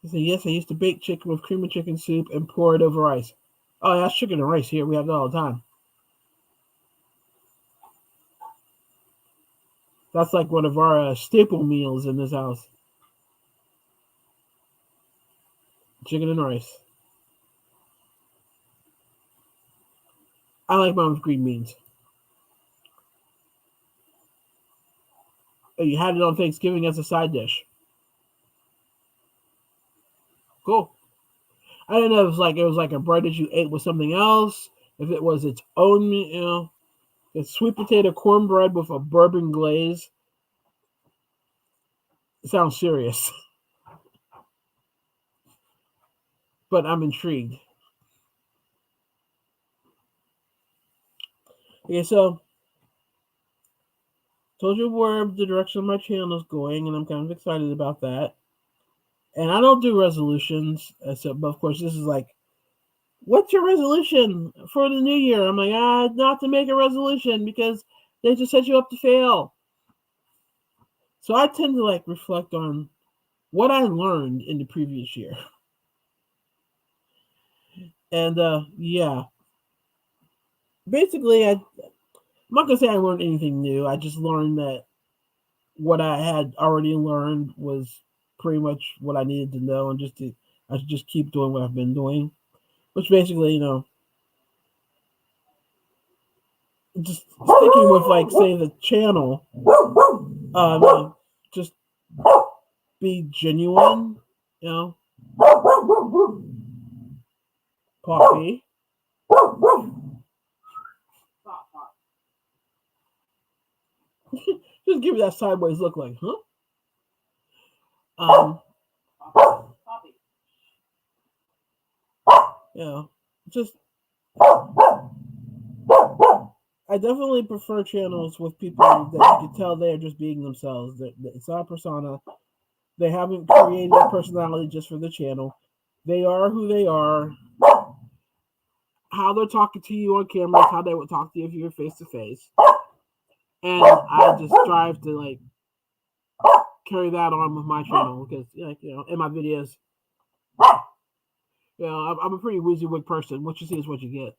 He said, yes, I used to bake chicken with cream of chicken soup and pour it over rice. Oh, that's chicken and rice here. We have that all the time. That's like one of our staple meals in this house. Chicken and rice. I like mine with green beans. Oh, you had it on Thanksgiving as a side dish. Cool. I didn't know if it was like a bread that you ate with something else. If it was its own, it's sweet potato cornbread with a bourbon glaze. It sounds serious, but I'm intrigued. Yeah, so told you where the direction of my channel is going, and I'm kind of excited about that. And I don't do resolutions, but of course, this is like, what's your resolution for the new year? I'm like, not to make a resolution because they just set you up to fail. So I tend to like reflect on what I learned in the previous year. And yeah, basically, I'm not gonna say I learned anything new. I just learned that what I had already learned was pretty much what I needed to know, and I should just keep doing what I've been doing, which basically, just sticking with like say the channel, just be genuine, you know, coffee. Pop, pop, Just give me that sideways look, like, huh? Um, poppy. you know, just I definitely prefer channels with people that you can tell they are just being themselves. It's not a persona. They haven't created a personality just for the channel. They are who they are. How they're talking to you on camera is how they would talk to you if you were face to face. And I just strive to like carry that on with my channel because, like, in my videos, I'm a pretty WYSIWYG person. What you see is what you get.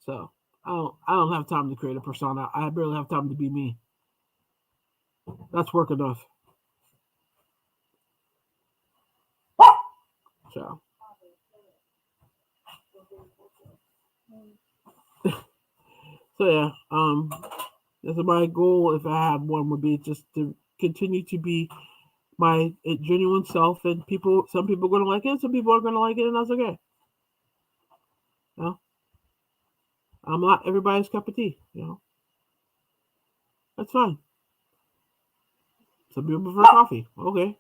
So I don't have time to create a persona. I barely have time to be me. That's work enough. So yeah, that's my goal. If I have one, would be just to continue to be my genuine self, and some people are gonna like it, some people are gonna like it, and that's okay. You know, I'm not everybody's cup of tea. That's fine. Some people prefer coffee. Okay.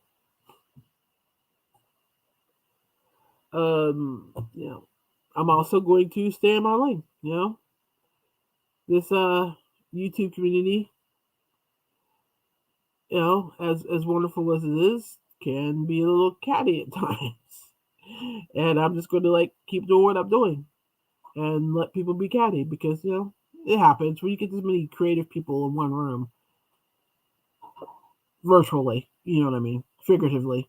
I'm also going to stay in my lane. This YouTube community, as wonderful as it is, can be a little catty at times. And I'm just going to like keep doing what I'm doing and let people be catty because it happens when you get this many creative people in one room, virtually. You know what I mean? Figuratively,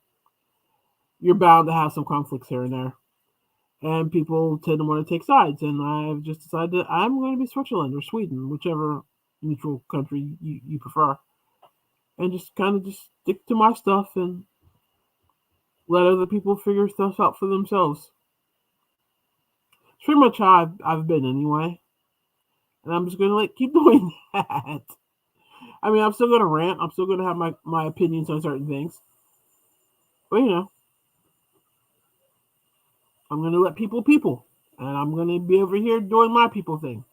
you're bound to have some conflicts here and there, and people tend to want to take sides. And I've just decided that I'm going to be Switzerland or Sweden, whichever neutral country you prefer, and just kind of just stick to my stuff and let other people figure stuff out for themselves. It's pretty much how I've been anyway, and I'm just gonna like keep doing that. I mean, I'm still gonna rant. I'm still gonna have my opinions on certain things, but I'm gonna let people, and I'm gonna be over here doing my people thing.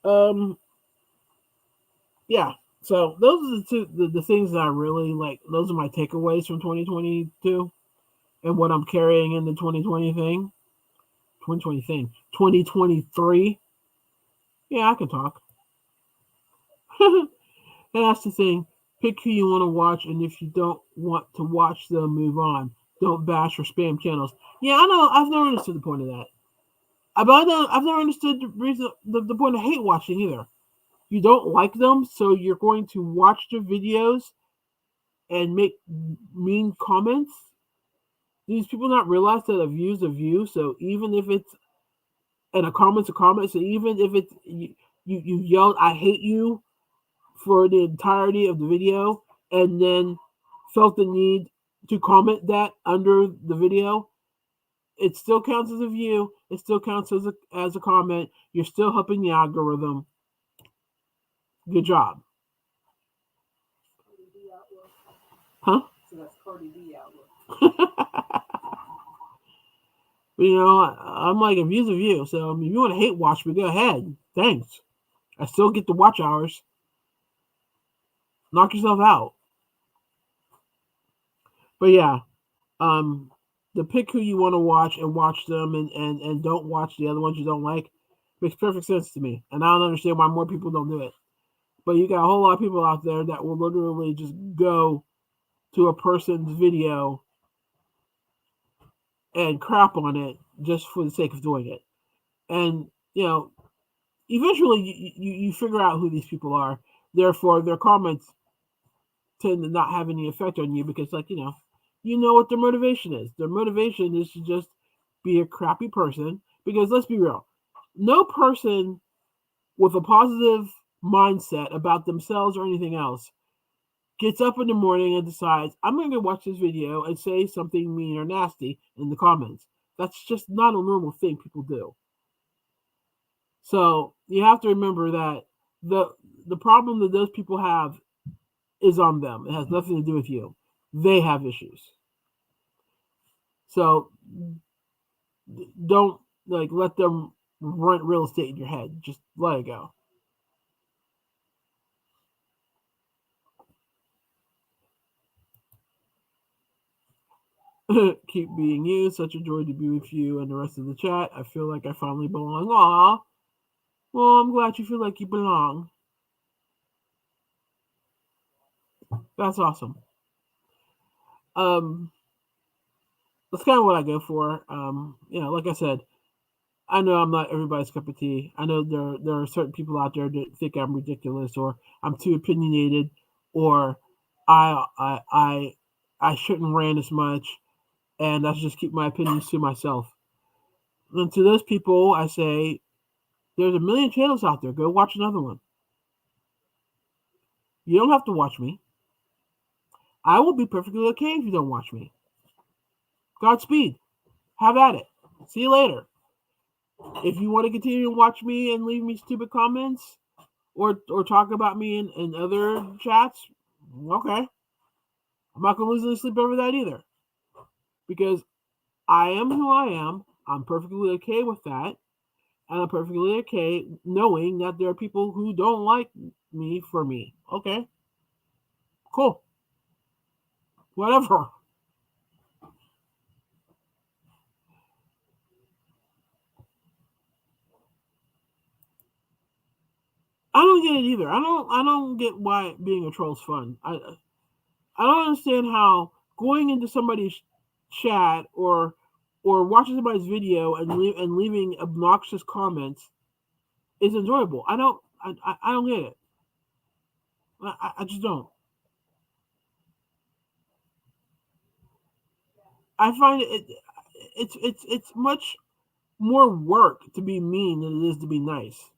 Um, yeah. So those are the things that I really like. Those are my takeaways from 2022 and what I'm carrying in the 2023. Yeah, I can talk. And that's the thing. Pick who you want to watch, and if you don't want to watch them, move on. Don't bash or spam channels. Yeah, I know. I've never understood the point of that. I've never understood the reason, the point of hate watching either. You don't like them, so you're going to watch their videos and make mean comments. These people not realize that a view is a view. So even if it's and a comment's a comment, so even if it's you yelled "I hate you" for the entirety of the video, and then felt the need to comment that under the video, it still counts as a view. It still counts as a comment. You're still helping the algorithm. Good job. Cardi B outlook. Huh? So that's Cardi B outlook. I'm like a view's a view. So if you want to hate watch me, go ahead. Thanks. I still get the watch hours. Knock yourself out. But yeah, the to pick who you want to watch and watch them and don't watch the other ones you don't like makes perfect sense to me. And I don't understand why more people don't do it. But you got a whole lot of people out there that will literally just go to a person's video and crap on it just for the sake of doing it. And, eventually you figure out who these people are. Therefore, their comments tend to not have any effect on you because, you know what their motivation is. Their motivation is to just be a crappy person. Because let's be real, no person with a positive mindset about themselves or anything else gets up in the morning and decides, I'm going to go watch this video and say something mean or nasty in the comments. That's just not a normal thing people do. So you have to remember that the problem that those people have is on them. It has nothing to do with you. They have issues. So don't let them rent real estate in your head. Just let it go. Keep being you. Such a joy to be with you and the rest of the chat. I feel like I finally belong. Aw. Well, I'm glad you feel like you belong. That's awesome. That's kind of what I go for. Like I said, I know I'm not everybody's cup of tea. I know there are certain people out there that think I'm ridiculous or I'm too opinionated or I shouldn't rant as much and I should just keep my opinions to myself. And to those people, I say, there's a million channels out there. Go watch another one. You don't have to watch me. I will be perfectly okay if you don't watch me. Godspeed. Have at it. See you later. If you want to continue to watch me and leave me stupid comments or talk about me in other chats, okay. I'm not going to lose any sleep over that either. Because I am who I am. I'm perfectly okay with that. And I'm perfectly okay knowing that there are people who don't like me for me. Okay. Cool. Whatever. I don't get it either. I don't get why being a troll is fun. I don't understand how going into somebody's chat or watching somebody's video and leaving obnoxious comments is enjoyable. I don't get it. I just don't. I find it's much more work to be mean than it is to be nice.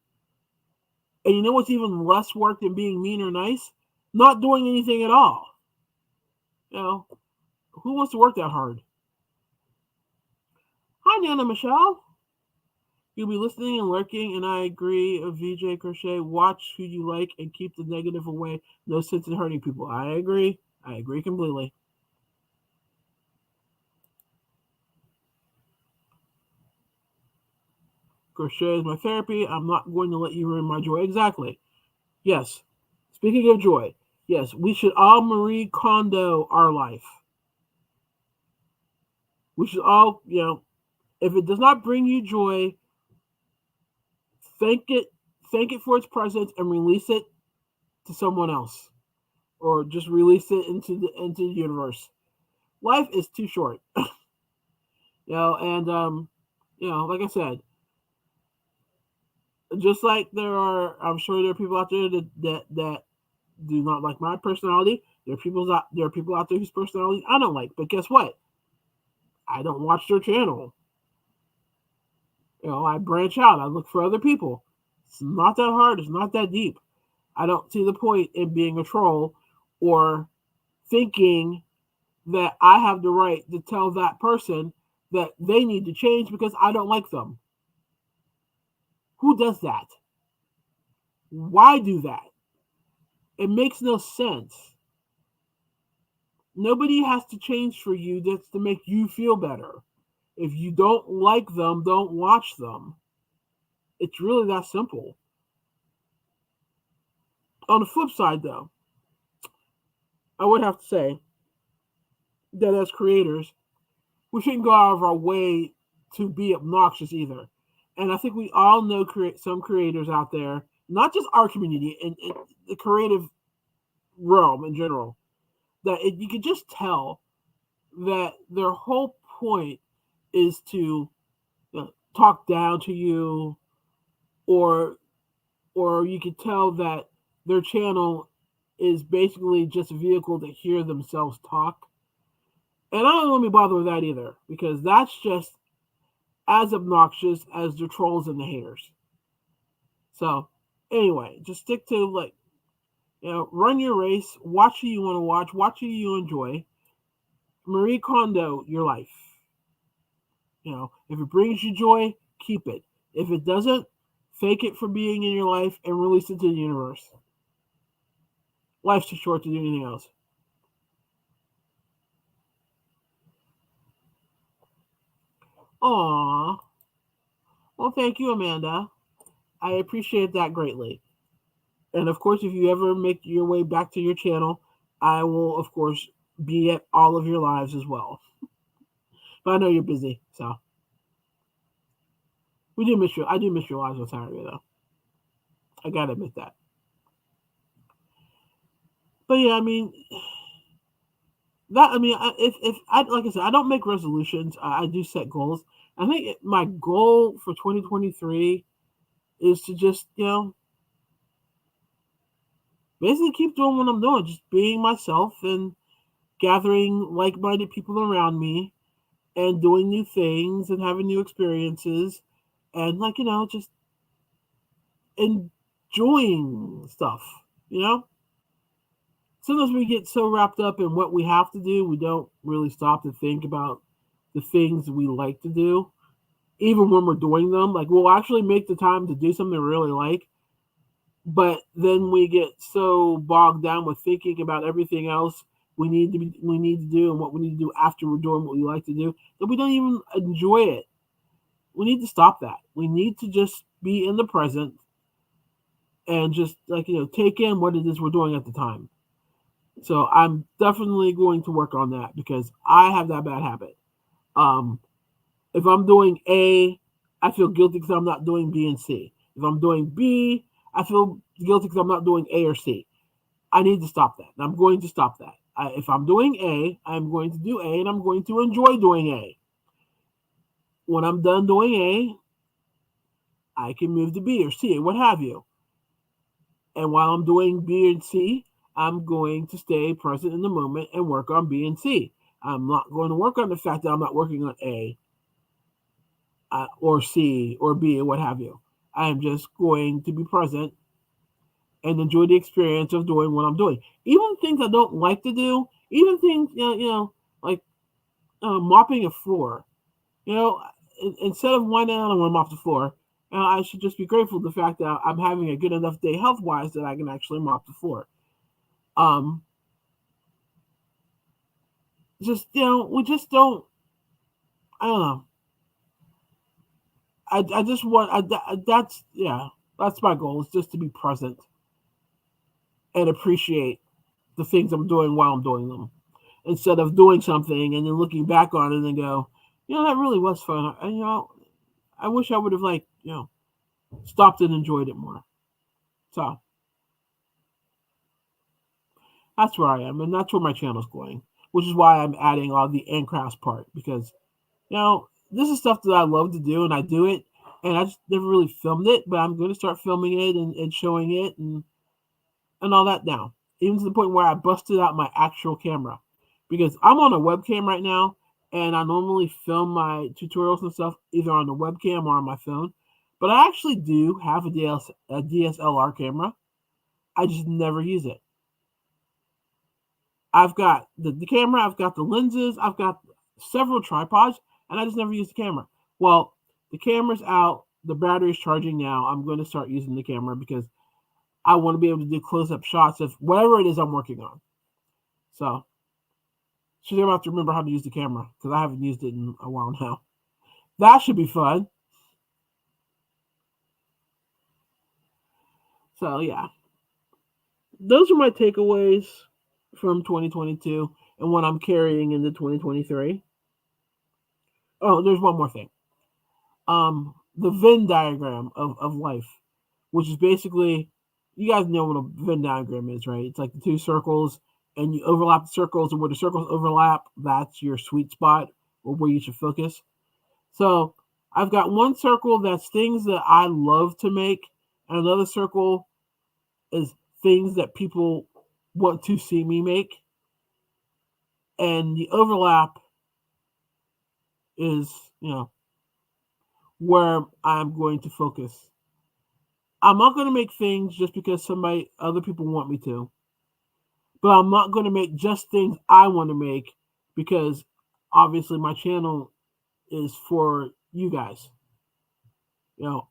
And you know what's even less work than being mean or nice? Not doing anything at all. Who wants to work that hard? Hi, Nana Michelle. You'll be listening and lurking, and I agree. VJ Crochet, watch who you like and keep the negative away. No sense in hurting people. I agree. I agree completely. Crochet is my therapy. I'm not going to let you ruin my joy. Exactly. Yes. Speaking of joy, yes, we should all Marie Kondo our life. We should all, if it does not bring you joy, thank it for its presence and release it to someone else. Or just release it into the universe. Life is too short. And like I said, just like I'm sure there are people out there that do not like my personality. There are people out there whose personality I don't like. But guess what? I don't watch their channel. I branch out. I look for other people. It's not that hard. It's not that deep. I don't see the point in being a troll or thinking that I have the right to tell that person that they need to change because I don't like them. Who does that? Why do that? It makes no sense. Nobody has to change for you just to make you feel better. If you don't like them, don't watch them. It's really that simple. On the flip side, though, I would have to say that as creators, we shouldn't go out of our way to be obnoxious either. And I think we all know some creators out there, not just our community and the creative realm in general, that you can just tell that their whole point is to talk down to you, or you can tell that their channel is basically just a vehicle to hear themselves talk. And I don't want to be bothered with that either, because that's just as obnoxious as the trolls and the haters. So anyway, just stick to run your race, watch who you want to watch who you enjoy. Marie Kondo your life. If it brings you joy, keep it. If it doesn't, fake it for being in your life and release it to the universe. Life's too short to do anything else. Aww. Well, thank you, Amanda. I appreciate that greatly. And of course, if you ever make your way back to your channel, I will, of course, be at all of your lives as well. But I know you're busy, so we do miss you. I do miss your lives on Saturday, though. I gotta admit that. But yeah, I mean, if I like I said, I don't make resolutions. I do set goals. I think my goal for 2023 is to just basically keep doing what I'm doing, just being myself and gathering like-minded people around me and doing new things and having new experiences and just enjoying stuff. Sometimes we get so wrapped up in what we have to do, we don't really stop to think about the things we like to do, even when we're doing them. Like, we'll actually make the time to do something we really like, but then we get so bogged down with thinking about everything else we need to do and what we need to do after we're doing what we like to do that we don't even enjoy it. We need to stop that. We need to just be in the present and just take in what it is we're doing at the time. So I'm definitely going to work on that because I have that bad habit. If I'm doing A, I feel guilty because I'm not doing B and C. If I'm doing B, I feel guilty because I'm not doing A or C. I need to stop that. And I'm going to stop that. If I'm doing A, I'm going to do A, and I'm going to enjoy doing A. When I'm done doing A, I can move to B or C or what have you. And while I'm doing B and C, I'm going to stay present in the moment and work on B and C. I'm not going to work on the fact that I'm not working on A or C or B or what have you. I'm just going to be present and enjoy the experience of doing what I'm doing. Even things I don't like to do, even things, like mopping a floor. Instead of winding down and want to mop the floor, I should just be grateful for the fact that I'm having a good enough day health-wise that I can actually mop the floor. Just we just don't. I don't know. I just want. That's my goal. Is just to be present and appreciate the things I'm doing while I'm doing them, instead of doing something and then looking back on it and go, that really was fun. And I wish I would have stopped and enjoyed it more. So that's where I am, and that's where my channel's going, which is why I'm adding all the handcrafts part, because this is stuff that I love to do, and I do it, and I just never really filmed it, but I'm going to start filming it and showing it and all that now, even to the point where I busted out my actual camera, because I'm on a webcam right now, and I normally film my tutorials and stuff either on the webcam or on my phone, but I actually do have a DSLR camera. I just never use it. I've got the camera, I've got the lenses, I've got several tripods, and I just never use the camera. Well, the camera's out, the battery's charging now. I'm going to start using the camera because I want to be able to do close-up shots of whatever it is I'm working on. So I'm going to have to remember how to use the camera because I haven't used it in a while now. That should be fun. So, yeah. Those are my takeaways from 2022 and what I'm carrying into 2023. Oh, there's one more thing. The Venn diagram of life, which is basically, you guys know what a Venn diagram is, right? It's like the two circles, and you overlap the circles, and where the circles overlap, that's your sweet spot or where you should focus. So I've got one circle that's things that I love to make, and another circle is things that people want to see me make. And the overlap is, where I'm going to focus. I'm not going to make things just because other people want me to, but I'm not going to make just things I want to make because obviously my channel is for you guys.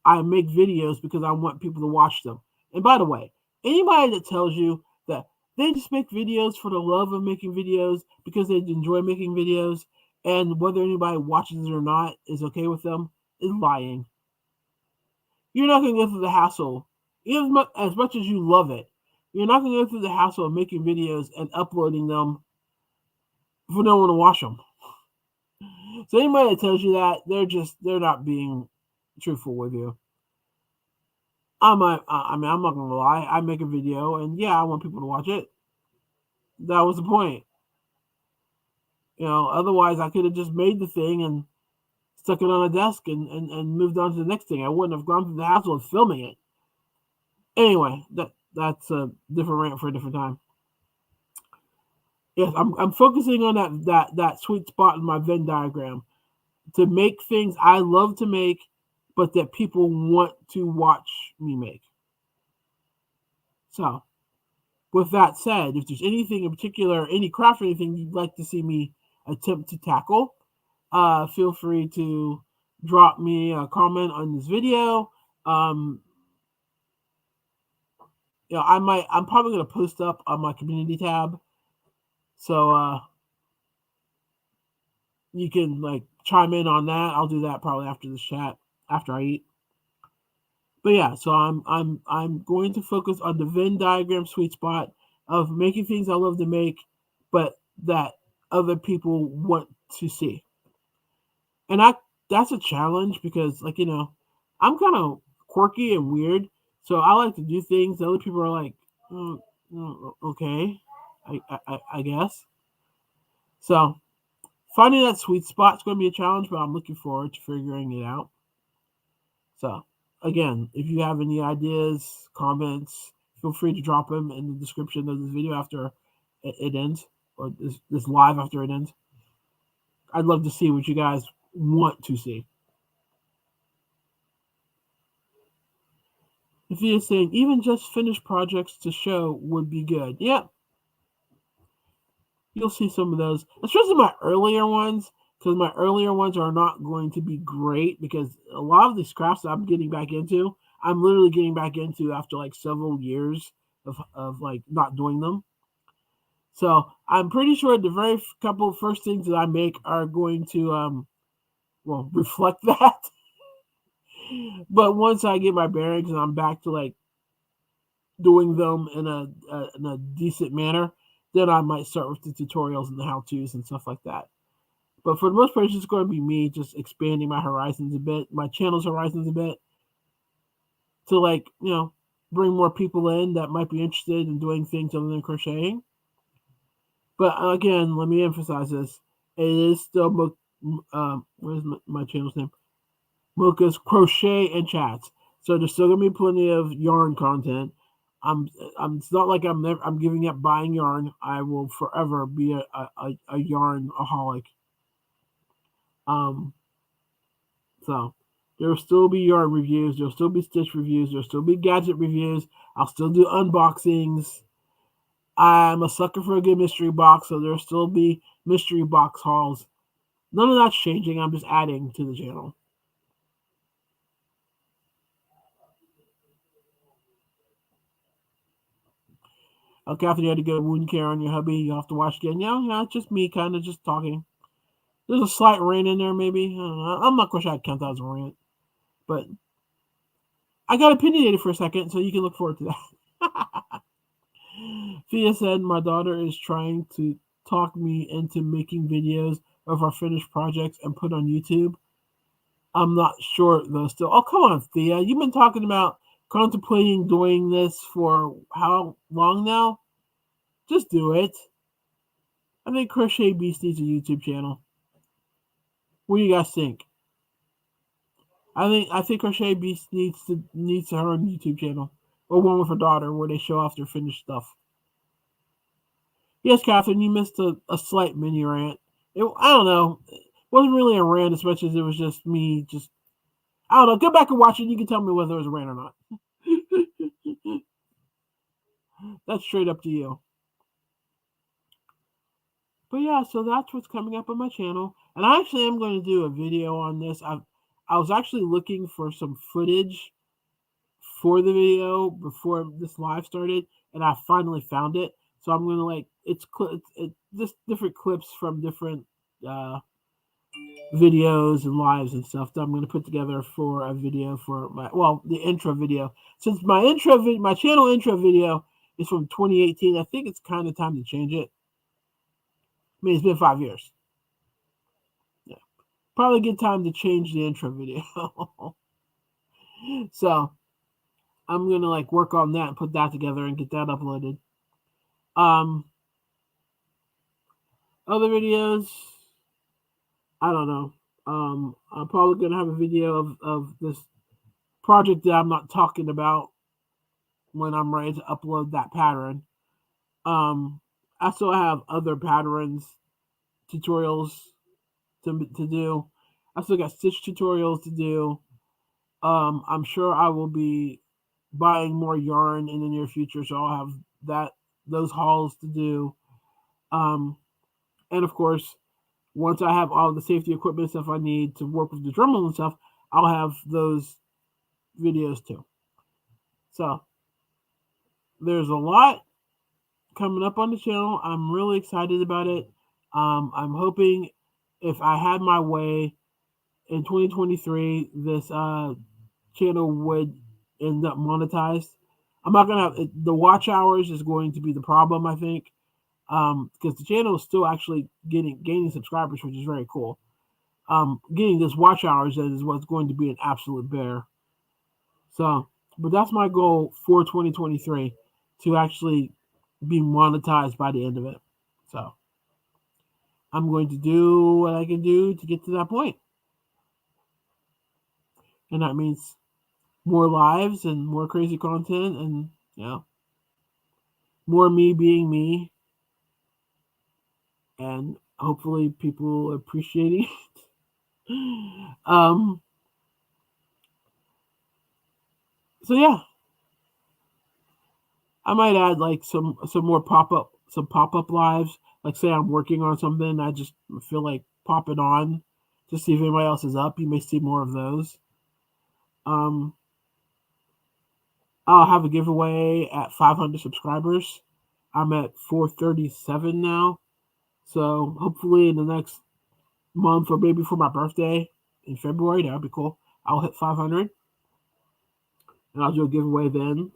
I make videos because I want people to watch them. And by the way, anybody that tells you that they just make videos for the love of making videos because they enjoy making videos and whether anybody watches it or not is okay with them is lying. You're not going to go through the hassle, even as much as you love it. You're not going to go through the hassle of making videos and uploading them for no one to watch them. So anybody that tells you that, they're not being truthful with you. I'm not gonna lie. I make a video, and yeah, I want people to watch it. That was the point. Otherwise I could have just made the thing and stuck it on a desk and moved on to the next thing. I wouldn't have gone through the hassle of filming it. Anyway, that's a different rant for a different time. Yes, I'm focusing on that sweet spot in my Venn diagram to make things I love to make, but that people want to watch me make. So, with that said, if there's anything in particular, any craft or anything you'd like to see me attempt to tackle, feel free to drop me a comment on this video. I'm probably going to post up on my community tab. So, you can chime in on that. I'll do that probably after this chat, after I eat. But yeah, so I'm going to focus on the Venn diagram sweet spot of making things I love to make, but that other people want to see. And that's a challenge because I'm kind of quirky and weird, so I like to do things that other people are like, okay, I guess. So finding that sweet spot is going to be a challenge, but I'm looking forward to figuring it out. So, again, if you have any ideas, comments, feel free to drop them in the description of this video after it ends, or this live after it ends. I'd love to see what you guys want to see. If you're saying even just finished projects to show would be good, yeah, you'll see some of those, especially my earlier ones, because my earlier ones are not going to be great because a lot of these crafts that I'm getting back into, I'm literally getting back into after several years of not doing them. So I'm pretty sure the very couple first things that I make are going to reflect that. But once I get my bearings and I'm back to doing them in a decent manner, then I might start with the tutorials and the how-tos and stuff like that. But for the most part, it's just going to be me just expanding my horizons a bit, my channel's horizons a bit, to bring more people in that might be interested in doing things other than crocheting. But again, let me emphasize this: it is still what is my channel's name? Mocha's Crochet and Chats. So there's still gonna be plenty of yarn content. It's not like I'm giving up buying yarn. I will forever be a yarn-aholic. So there'll still be yarn reviews. There'll still be stitch reviews. There'll still be gadget reviews. I'll still do unboxings. I'm a sucker for a good mystery box, so there'll still be mystery box hauls. None of that's changing. I'm just adding to the channel. Oh, Catherine, you had to get wound care on your hubby. You have to watch again. Yeah, it's just me kind of just talking. There's a slight rant in there, maybe. I don't know. I'm not quite sure I'd count that as a rant. But I got opinionated for a second, so you can look forward to that. Fia said, my daughter is trying to talk me into making videos of our finished projects and put on YouTube. I'm not sure though still. Oh, come on, Thea. You've been talking about contemplating doing this for how long now? Just do it. I think Crochet Beast needs a YouTube channel. What do you guys think? I think Crochet Beast needs her own YouTube channel. Or one with her daughter where they show off their finished stuff. Yes, Catherine, you missed a slight mini rant. I don't know. It wasn't really a rant as much as it was just me just I don't know. Go back and watch it. You can tell me whether it was a rant or not. That's straight up to you. But yeah, so that's what's coming up on my channel. And I actually am going to do a video on this. I was actually looking for some footage for the video before this live started, and I finally found it. So I'm gonna it's just different clips from different videos and lives and stuff that I'm gonna put together for a video for the intro video. Since my channel intro video is from 2018, I think it's kind of time to change it. I mean, it's been 5 years. Yeah, probably a good time to change the intro video. So I'm gonna work on that and put that together and get that uploaded. Other videos, I don't know. I'm probably gonna have a video of this project that I'm not talking about when I'm ready to upload that pattern. I still have other patterns, tutorials to do. I still got stitch tutorials to do. I'm sure I will be buying more yarn in the near future, so I'll have those hauls to do. And of course, once I have all the safety equipment stuff I need to work with the Dremel and stuff, I'll have those videos too. So there's a lot coming up on the channel. I'm really excited about it. I'm hoping if I had my way in 2023, this channel would end up monetized. I'm not gonna have the watch hours is going to be the problem, I think, because the channel is still actually gaining subscribers, which is very cool. Getting this watch hours is what's going to be an absolute bear. So, but that's my goal for 2023 to actually be monetized by the end of it. So, I'm going to do what I can do to get to that point. And that means more lives and more crazy content and, more me being me. And hopefully people appreciating it. So yeah. I might add some more pop up lives. Like say I'm working on something, I just feel like popping on to see if anybody else is up. You may see more of those. I'll have a giveaway at 500 subscribers. I'm at 437 now. So hopefully in the next month or maybe for my birthday in February, that would be cool. I'll hit 500 and I'll do a giveaway then.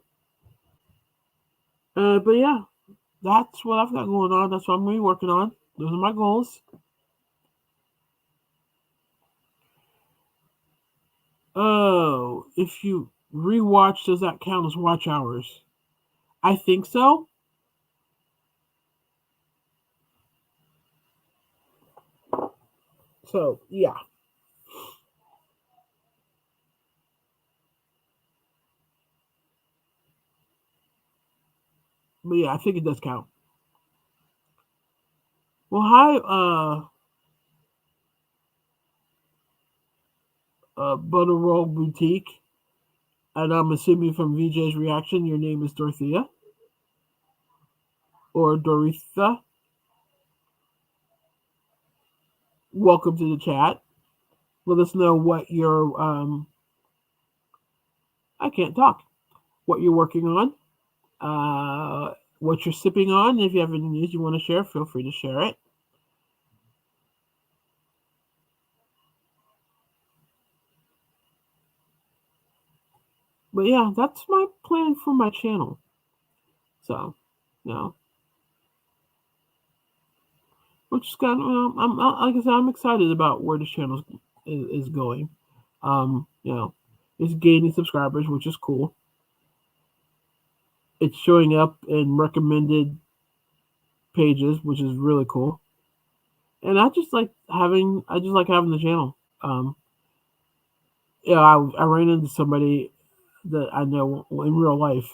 But yeah, that's what I've got going on. That's what I'm going to be working on. Those are my goals. Oh, if you rewatch, does that count as watch hours? I think so. So, yeah. But yeah, I think it does count. Well, hi, Butter Roll Boutique. And I'm assuming from VJ's reaction, your name is Dorothea. Or Doritha. Welcome to the chat. Let us know what your, I can't talk. What you're working on. What you're sipping on. If you have any news you want to share, feel free to share it. But yeah, that's my plan for my channel. So, But which is kind of like I said, I'm excited about where this channel is going. You know, it's gaining subscribers, which is cool. It's showing up in recommended pages, which is really cool. And I just like having the channel. Yeah, I ran into somebody that I know in real life,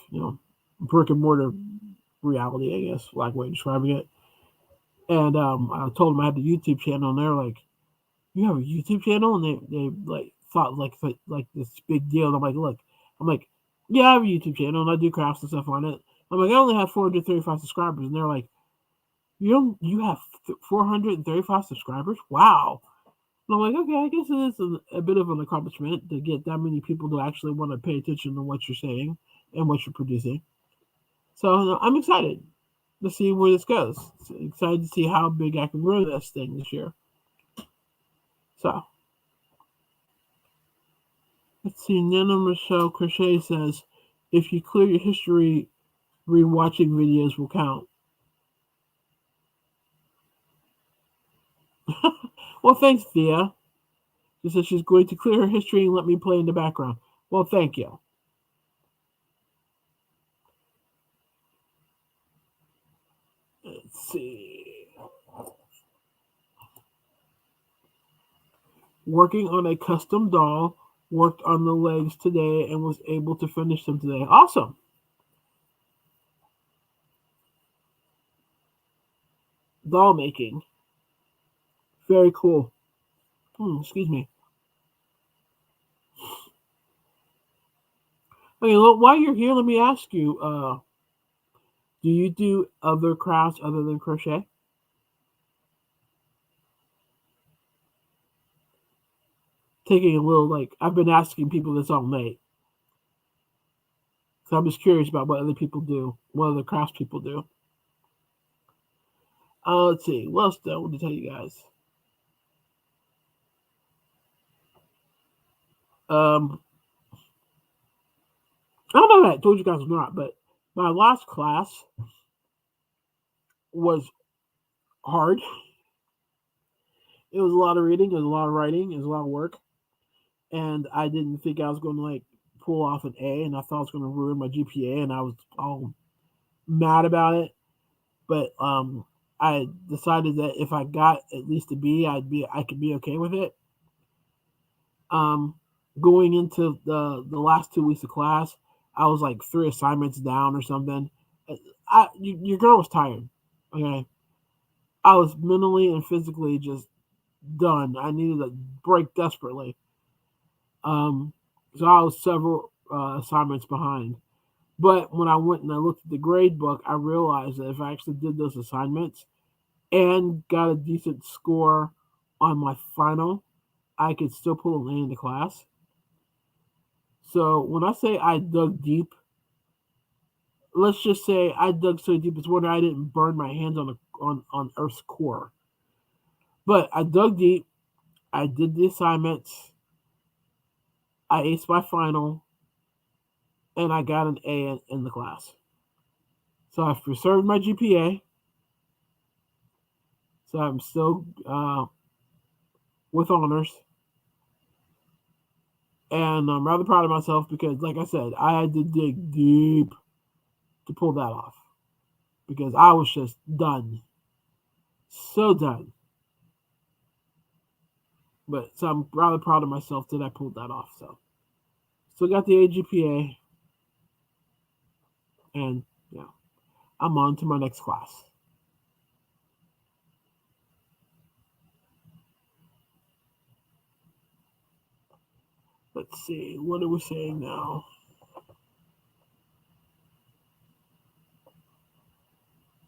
brick and mortar reality, I guess, like way of describing it. And I told them I had the YouTube channel, and they're like, "You have a YouTube channel?" And they like thought like this big deal. And I'm like, "Yeah, I have a YouTube channel, and I do crafts and stuff on it." I'm like, "I only have 435 subscribers," and they're like, You have 435 subscribers? Wow." And I'm like, okay, I guess it is a bit of an accomplishment to get that many people to actually want to pay attention to what you're saying and what you're producing. So I'm excited to see where this goes. Excited to see how big I can grow this thing this year. So let's see. Nana Michelle Crochet says, if you clear your history, rewatching videos will count. Well, thanks, Thea. She says she's going to clear her history and let me play in the background. Well, thank you. Let's see. Working on a custom doll. Worked on the legs today and was able to finish them today. Awesome. Doll making. Very cool. Excuse me. Okay, well, while you're here, let me ask you, do you do other crafts other than crochet? Taking a little, I've been asking people this all night. So I'm just curious about what other people do, what other crafts people do. Let's see. What else do I want to tell you guys? I don't know if I told you guys or not, but my last class was hard. It was a lot of reading, it was a lot of writing, it was a lot of work, and I didn't think I was going to pull off an A, and I thought I was going to ruin my GPA, and I was all mad about it. But I decided that if I got at least a B, I could be okay with it. Going into the last 2 weeks of class, I was like 3 assignments down or something. Your girl was tired. Okay, I was mentally and physically just done. I needed a break desperately. So I was several assignments behind. But when I went and I looked at the grade book, I realized that if I actually did those assignments and got a decent score on my final, I could still pull an A in the class. So when I say I dug deep, let's just say I dug so deep it's wonder I didn't burn my hands on Earth's core. But I dug deep. I did the assignments. I aced my final, and I got an A in the class. So I've preserved my GPA. So I'm still with honors. And I'm rather proud of myself because, like I said, I had to dig deep to pull that off. Because I was just done. So done. But so I'm rather proud of myself that I pulled that off. So still got the AGPA. And yeah, I'm on to my next class. Let's see, what are we saying now?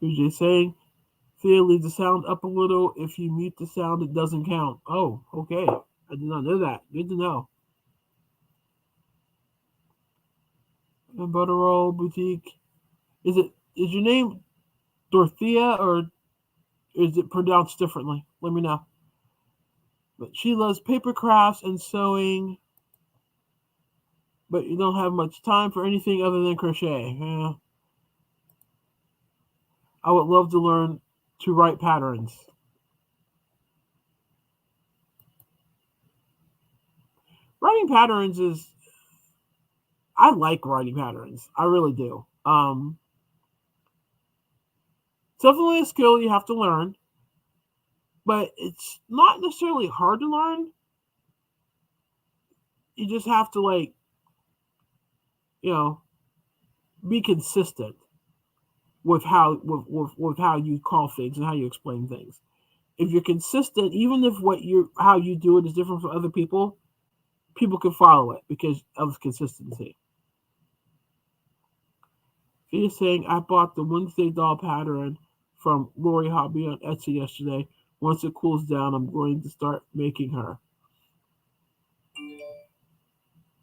Who's just saying? Thea, leave the sound up a little. If you mute the sound, it doesn't count. Oh, okay. I did not know that. Good to know. And Butterroll Boutique. Is your name Dorothea or is it pronounced differently? Let me know. But she loves paper crafts and sewing. But you don't have much time for anything other than crochet. Yeah. I would love to learn to write patterns. writing patterns is, I like writing patterns. I really do. Definitely a skill you have to learn, but it's not necessarily hard to learn. You just have to, like, be consistent with how with how you call things and how you explain things. If you're consistent, even if how you do it is different from other people, people can follow it because of consistency. She's saying, I bought the Wednesday doll pattern from Lori Hobby on Etsy yesterday. Once it cools down, I'm going to start making her.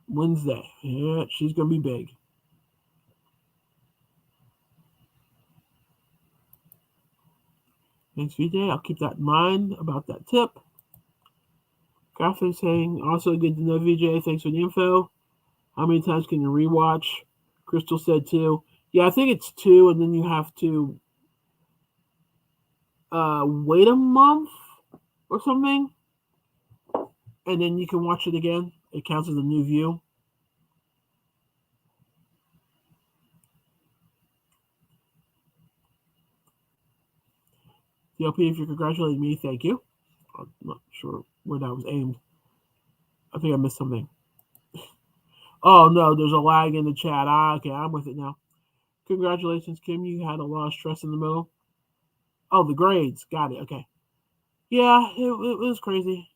Wednesday. Yeah, she's going to be big. Thanks, VJ. I'll keep that in mind about that tip. Catherine saying, also good to know, VJ. Thanks for the info. How many times can you rewatch? Crystal said 2. Yeah, I think it's 2, and then you have to wait a month or something, and then you can watch it again. It counts as a new view. DLP, if you're congratulating me, thank you. I'm not sure where that was aimed. I think I missed something. Oh, no, there's a lag in the chat. Okay, I'm with it now. Congratulations, Kim. You had a lot of stress in the middle. Oh, the grades. Got it. Okay. Yeah, it was crazy.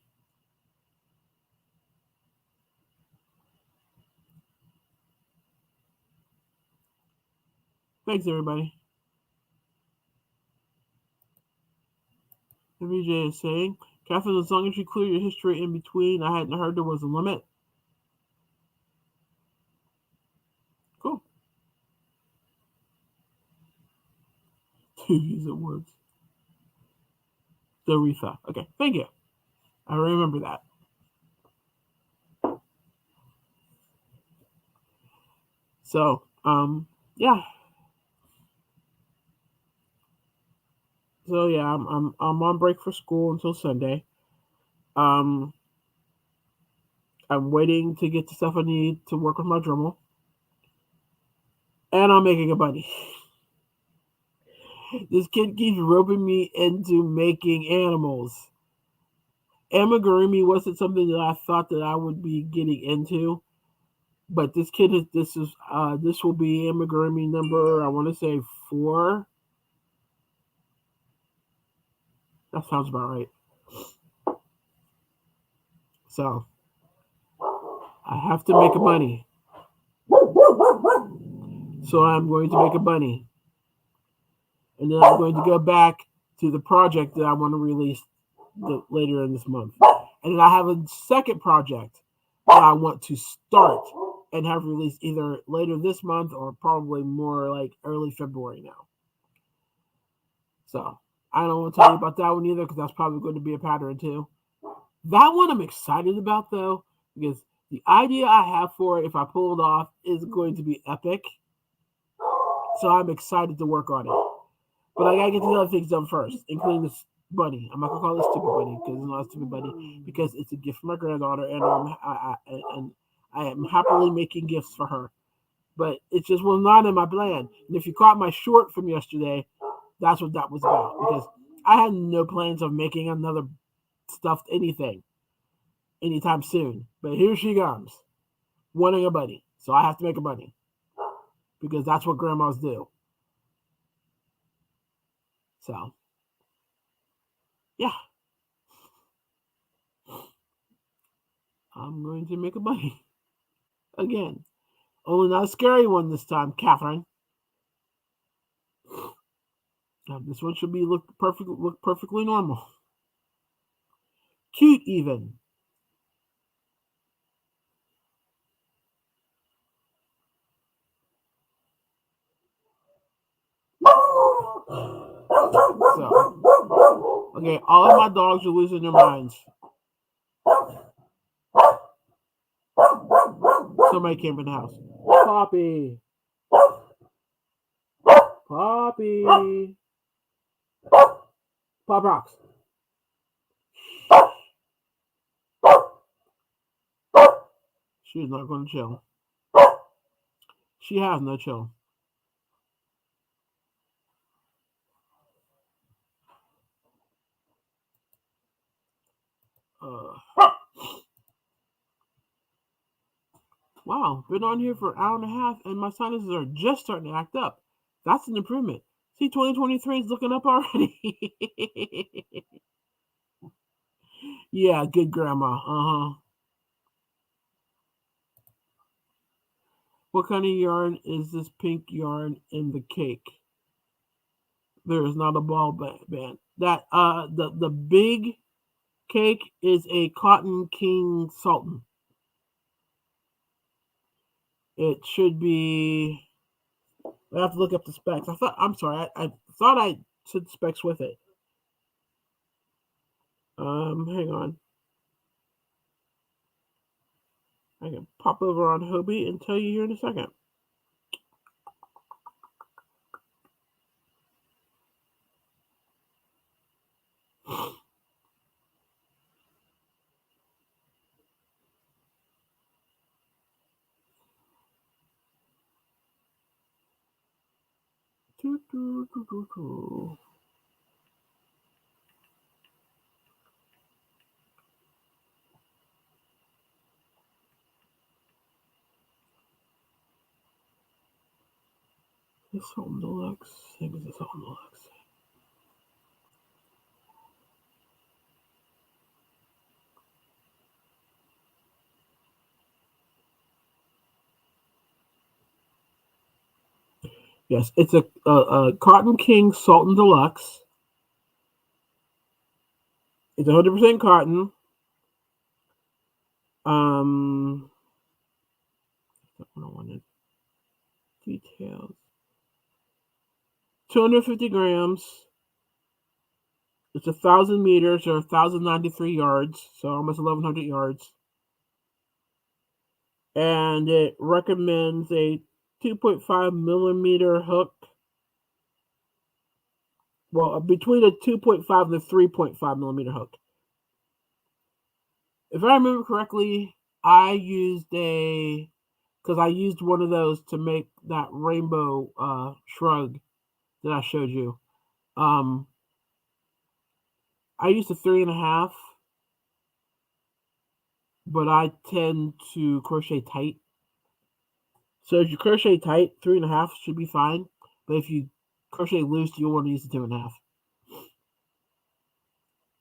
Thanks, everybody. The VJ is saying, Catherine, as long as you clear your history in between, I hadn't heard there was a limit. Cool. 2 use of words. Doretha. Okay, thank you. I remember that. So, yeah. So yeah, I'm on break for school until Sunday. I'm waiting to get the stuff I need to work with my Dremel, and I'm making a bunny. This kid keeps roping me into making animals. Amigurumi wasn't something that I thought that I would be getting into, but this kid is this will be amigurumi number, I want to say 4. That sounds about right. So I have to make a bunny. So I'm going to make a bunny. And then I'm going to go back to the project that I want to release later in this month. And then I have a second project that I want to start and have released either later this month or probably more like early February now. So I don't want to tell you about that one either because that's probably going to be a pattern too. That one I'm excited about though because the idea I have for it, if I pull it off, is going to be epic. So I'm excited to work on it. But I gotta get these other things done first, including this bunny. I'm not gonna call it stupid bunny because it's not a stupid bunny because it's a gift from my granddaughter, and I am happily making gifts for her. But it just was not in my plan. And if you caught my short from yesterday, that's what that was about. Because I had no plans of making another stuffed anything anytime soon. But here she comes, wanting a bunny. So I have to make a bunny because that's what grandmas do. So, yeah. I'm going to make a bunny. Again. Only not a scary one this time, Catherine. Now, this one should look perfectly normal. Cute even. So, okay, all of my dogs are losing their minds. Somebody came in the house. Poppy. Poppy. Pop rocks. She is not going to chill. She has no chill. Wow, been on here for an hour and a half, and my sinuses are just starting to act up. That's an improvement. See, 2023 is looking up already. Yeah, good grandma. What kind of yarn is this pink yarn in the cake? There is not a ball band. That the big cake is a Cotton King Sultan. It should be. I have to look up the specs. I'm sorry. I thought I said specs with it. Hang on. I can pop over on Hobie and tell you here in a second. This Sultan Deluxe. I think it's the Sultan Deluxe. Yes, it's a Cotton King Sultan Deluxe. It's 100% cotton. That's what I wanted. Details. 250 grams. It's 1,000 meters or 1,093 yards, so almost 1,100 yards. And it recommends a 2.5 millimeter hook. Well, between a 2.5 and a 3.5 millimeter hook. If I remember correctly, I used one of those to make that rainbow shrug that I showed you. I used a 3.5, but I tend to crochet tight. So if you crochet tight, 3.5 should be fine. But if you crochet loose, you'll want to use the 2.5.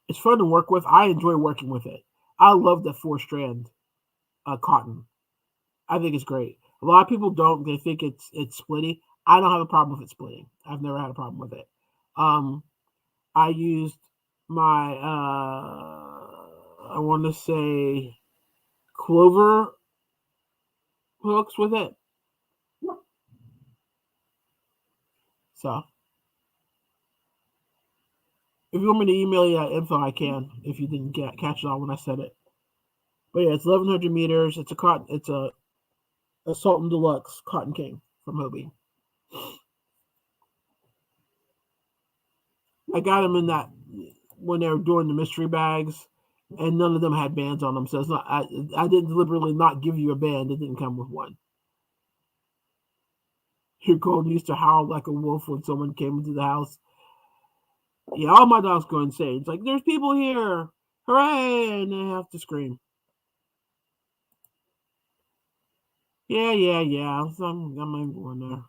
It's fun to work with. I enjoy working with it. I love the 4-strand cotton. I think it's great. A lot of people don't. They think it's splitty. I don't have a problem with it splitting. I've never had a problem with it. I used my I want to say clover hooks with it. So if you want me to email you that info, I can. If you didn't catch it all when I said it. But yeah, it's 1,100 meters. It's a Sultan Deluxe Cotton King from Hobie. I got them in that when they were doing the mystery bags, and none of them had bands on them. So it's not. I didn't deliberately not give you a band. It didn't come with one. Your Golden used to howl like a wolf when someone came into the house. Yeah, all my dogs go insane. It's like, there's people here. Hooray! And they have to scream. Yeah. So I'm going there.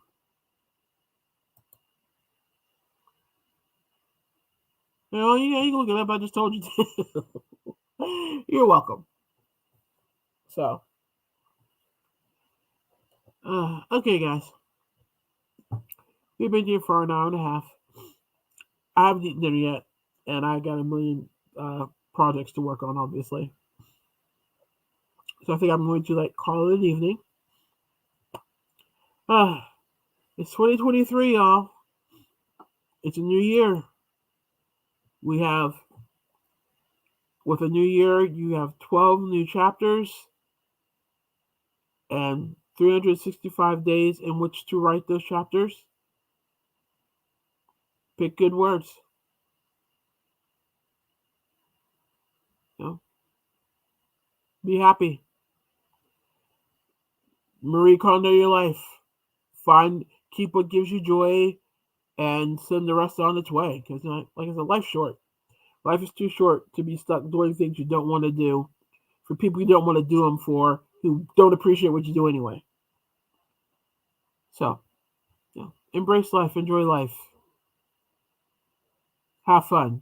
You can look it up. I just told you to. You're welcome. So, okay, guys. We've been here for an hour and a half. I haven't eaten dinner yet, and I got a million projects to work on, obviously. So I think I'm going to call it an evening. It's 2023, y'all. It's a new year. With a new year, you have 12 new chapters and 365 days in which to write those chapters. Pick good words. Be happy. Marie Kondo your life. Keep what gives you joy, and send the rest on its way. Because, like I said, life's short. Life is too short to be stuck doing things you don't want to do for people you don't want to do them for, who don't appreciate what you do anyway. So, embrace life, enjoy life, have fun.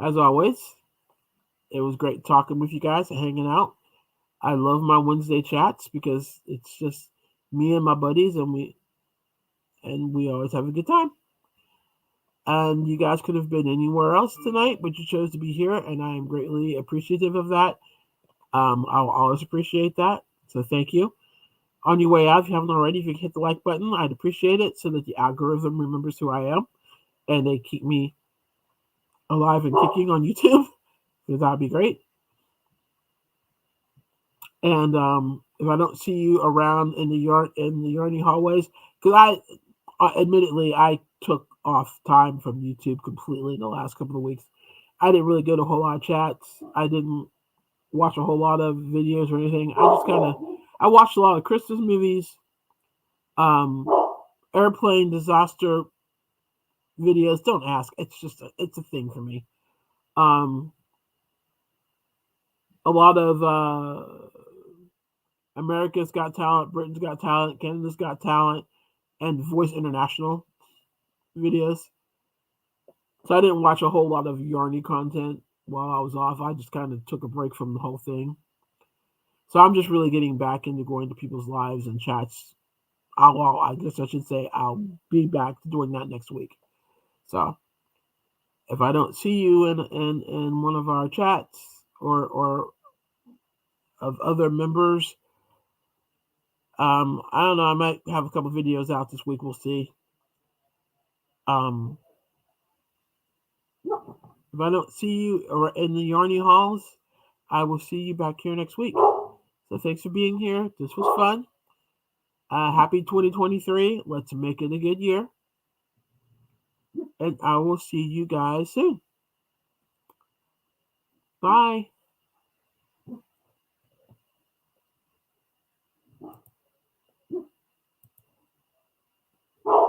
As always, it was great talking with you guys and hanging out. I love my Wednesday chats because it's just me and my buddies, and we always have a good time. And you guys could have been anywhere else tonight, but you chose to be here, and I am greatly appreciative of that. I'll always appreciate that, so thank you. On your way out, if you haven't already, if you could hit the like button, I'd appreciate it, so that the algorithm remembers who I am, and they keep me alive and kicking on YouTube, because that'd be great. And if I don't see you around in the yarny hallways, because admittedly I took off time from YouTube completely in the last couple of weeks. I didn't really go to a whole lot of chats. I didn't watch a whole lot of videos or anything. I watched a lot of Christmas movies, airplane disaster videos. Don't ask. It's a thing for me. A lot of America's Got Talent, Britain's Got Talent, Canada's Got Talent, and Voice International videos. So I didn't watch a whole lot of yarny content while I was off. I just kind of took a break from the whole thing. So I'm just really getting back into going to people's lives and chats. I guess I should say I'll be back doing that next week. So if I don't see you in one of our chats or of other members, I don't know. I might have a couple videos out this week. We'll see. If I don't see you in the yarny halls, I will see you back here next week. So thanks for being here. This was fun. Happy 2023. Let's make it a good year. And I will see you guys soon. Bye.